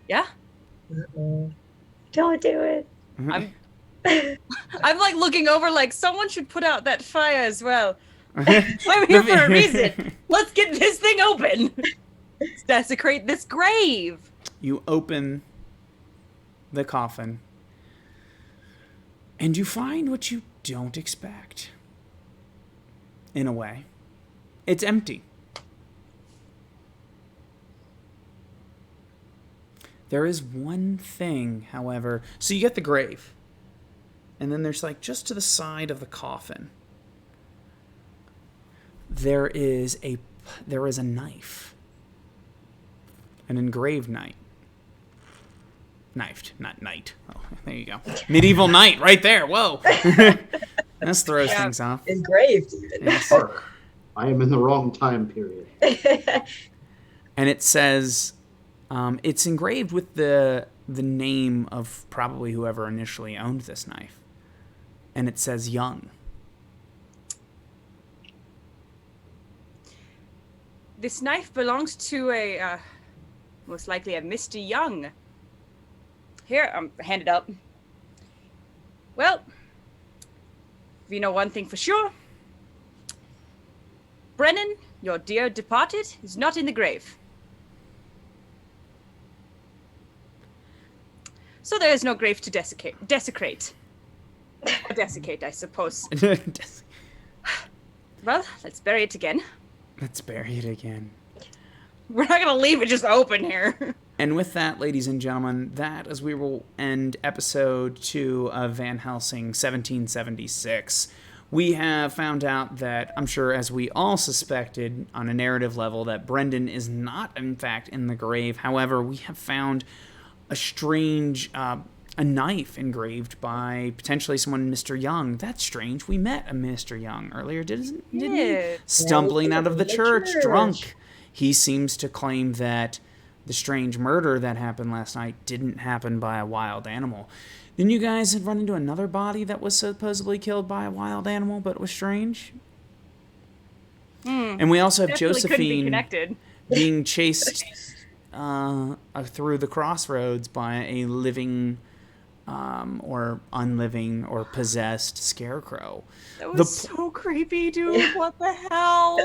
Yeah. Don't do it. I'm like looking over like someone should put out that fire as well. I'm here for a reason. Let's get this thing open. Let's desecrate this grave. You open the coffin, and you find what you don't expect. In a way, it's empty. There is one thing, however. So you get the grave, and then there's like just to the side of the coffin, there is a knife, an engraved knife. Knifed, not knight. Oh, there you go. Medieval knight, right there. Whoa. This throws things off. Engraved even. Yes. I am in the wrong time period. And it says, it's engraved with the name of probably whoever initially owned this knife. And it says Young. This knife belongs to a, most likely a Mr. Young. Here, hand it up. Well, we know one thing for sure. Brennan, your dear departed, is not in the grave. So there is no grave to desecrate. Or desiccate, I suppose. Well, let's bury it again. Let's bury it again. We're not gonna leave it just open here. And with that, ladies and gentlemen, that is we will end episode 2 of Van Helsing 1776. We have found out that, I'm sure as we all suspected on a narrative level, that Brendan is not in fact in the grave. However, we have found a strange, a knife engraved by potentially someone, Mr. Young. That's strange. We met a Mr. Young earlier, didn't we? Stumbling out of the church, drunk. He seems to claim that the strange murder that happened last night didn't happen by a wild animal. Then you guys had run into another body that was supposedly killed by a wild animal, but was strange. And we also have Definitely couldn't be Josephine connected. being chased through the crossroads by a living or unliving or possessed scarecrow. That was so creepy, dude. What the hell?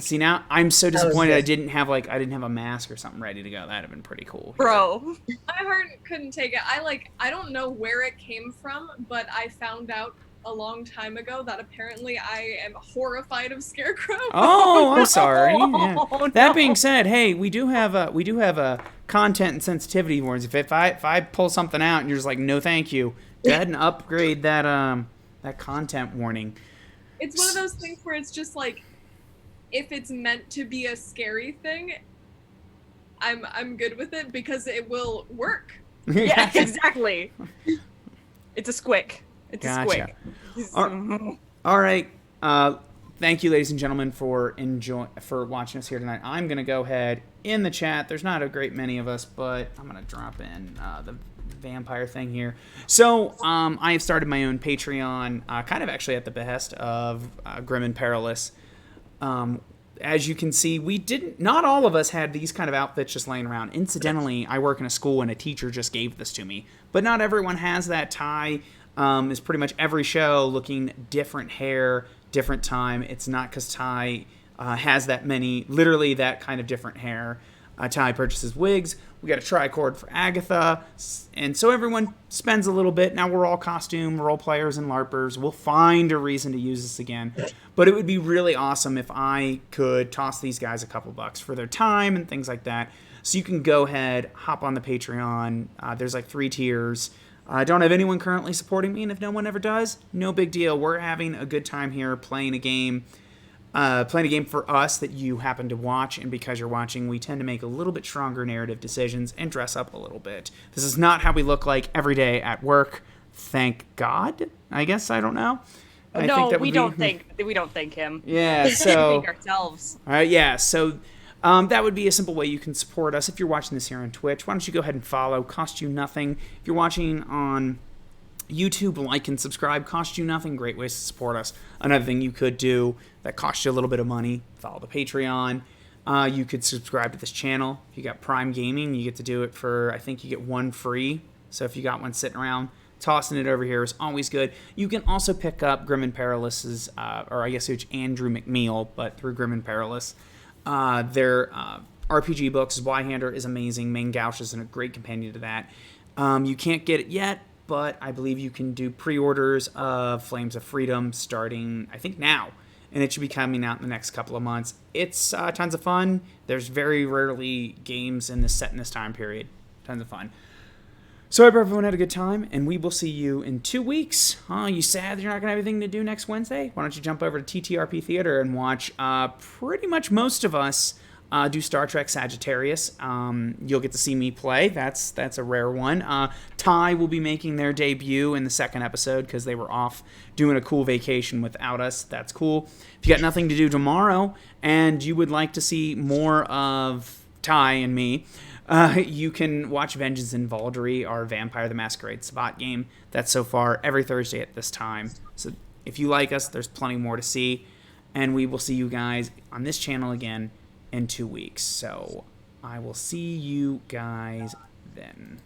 See, now I'm so disappointed good. I didn't have a mask or something ready to go. That'd have been pretty cool. Bro. My heart couldn't take it. I don't know where it came from, but I found out a long time ago that apparently I am horrified of Scarecrow. Oh, I'm sorry. Yeah. Oh, That being said, hey, we do have a content and sensitivity warnings. If I pull something out and you're just like, no, thank you, go ahead and upgrade that content warning. It's one of those things where it's just like, if it's meant to be a scary thing, I'm good with it because it will work. Yeah, exactly. It's a squick. It's Gotcha. a squick. All right. Thank you, ladies and gentlemen, for watching us here tonight. I'm gonna go ahead in the chat. There's not a great many of us, but I'm gonna drop in the vampire thing here. So I have started my own Patreon, kind of actually at the behest of Grim and Perilous. As you can see, not all of us had these kind of outfits just laying around. Incidentally, I work in a school and a teacher just gave this to me, but not everyone has that tie. Is pretty much every show looking different hair, different time. It's not because Ty has literally that kind of different hair. Ty purchases wigs. We got a tricord for Agatha. And so everyone spends a little bit. Now we're all costume role players and LARPers. We'll find a reason to use this again. But it would be really awesome if I could toss these guys a couple bucks for their time and things like that. So you can go ahead, hop on the Patreon. There's like 3 tiers. I don't have anyone currently supporting me, and if no one ever does, no big deal. We're having a good time here playing a game for us that you happen to watch, and because you're watching, we tend to make a little bit stronger narrative decisions and dress up a little bit. This is not how we look like every day at work. Thank God, I guess. I don't know. We don't thank him. Yeah, We so thank ourselves. all right, yeah, so that would be a simple way you can support us. If you're watching this here on Twitch, why don't you go ahead and follow? Cost you nothing. If you're watching on YouTube, like and subscribe. Cost you nothing. Great ways to support us. Another thing you could do that costs you a little bit of money, follow the Patreon. You could subscribe to this channel. If you got Prime Gaming, you get to do it for, I think you get one free. So if you got one sitting around, tossing it over here is always good. You can also pick up Grim and Perilous's, or I guess it's Andrew McNeil, but through Grim and Perilous. Their RPG books, Zweihander is amazing. Main Gauch is a great companion to that. You can't get it yet, but I believe you can do pre-orders of Flames of Freedom starting, I think, now. And it should be coming out in the next couple of months. It's tons of fun. There's very rarely games set in this time period. Tons of fun. So I hope everyone had a good time, and we will see you in 2 weeks. You sad that you're not going to have anything to do next Wednesday? Why don't you jump over to TTRP Theater and watch pretty much most of us do Star Trek Sagittarius. You'll get to see me play. That's a rare one. Ty will be making their debut in the second episode because they were off doing a cool vacation without us. That's cool. If you got nothing to do tomorrow and you would like to see more of Ty and me, you can watch Vengeance in Vaulderie, our Vampire the Masquerade Sabbat game. That's so far every Thursday at this time. So if you like us, there's plenty more to see. And we will see you guys on this channel again in 2 weeks. So I will see you guys then.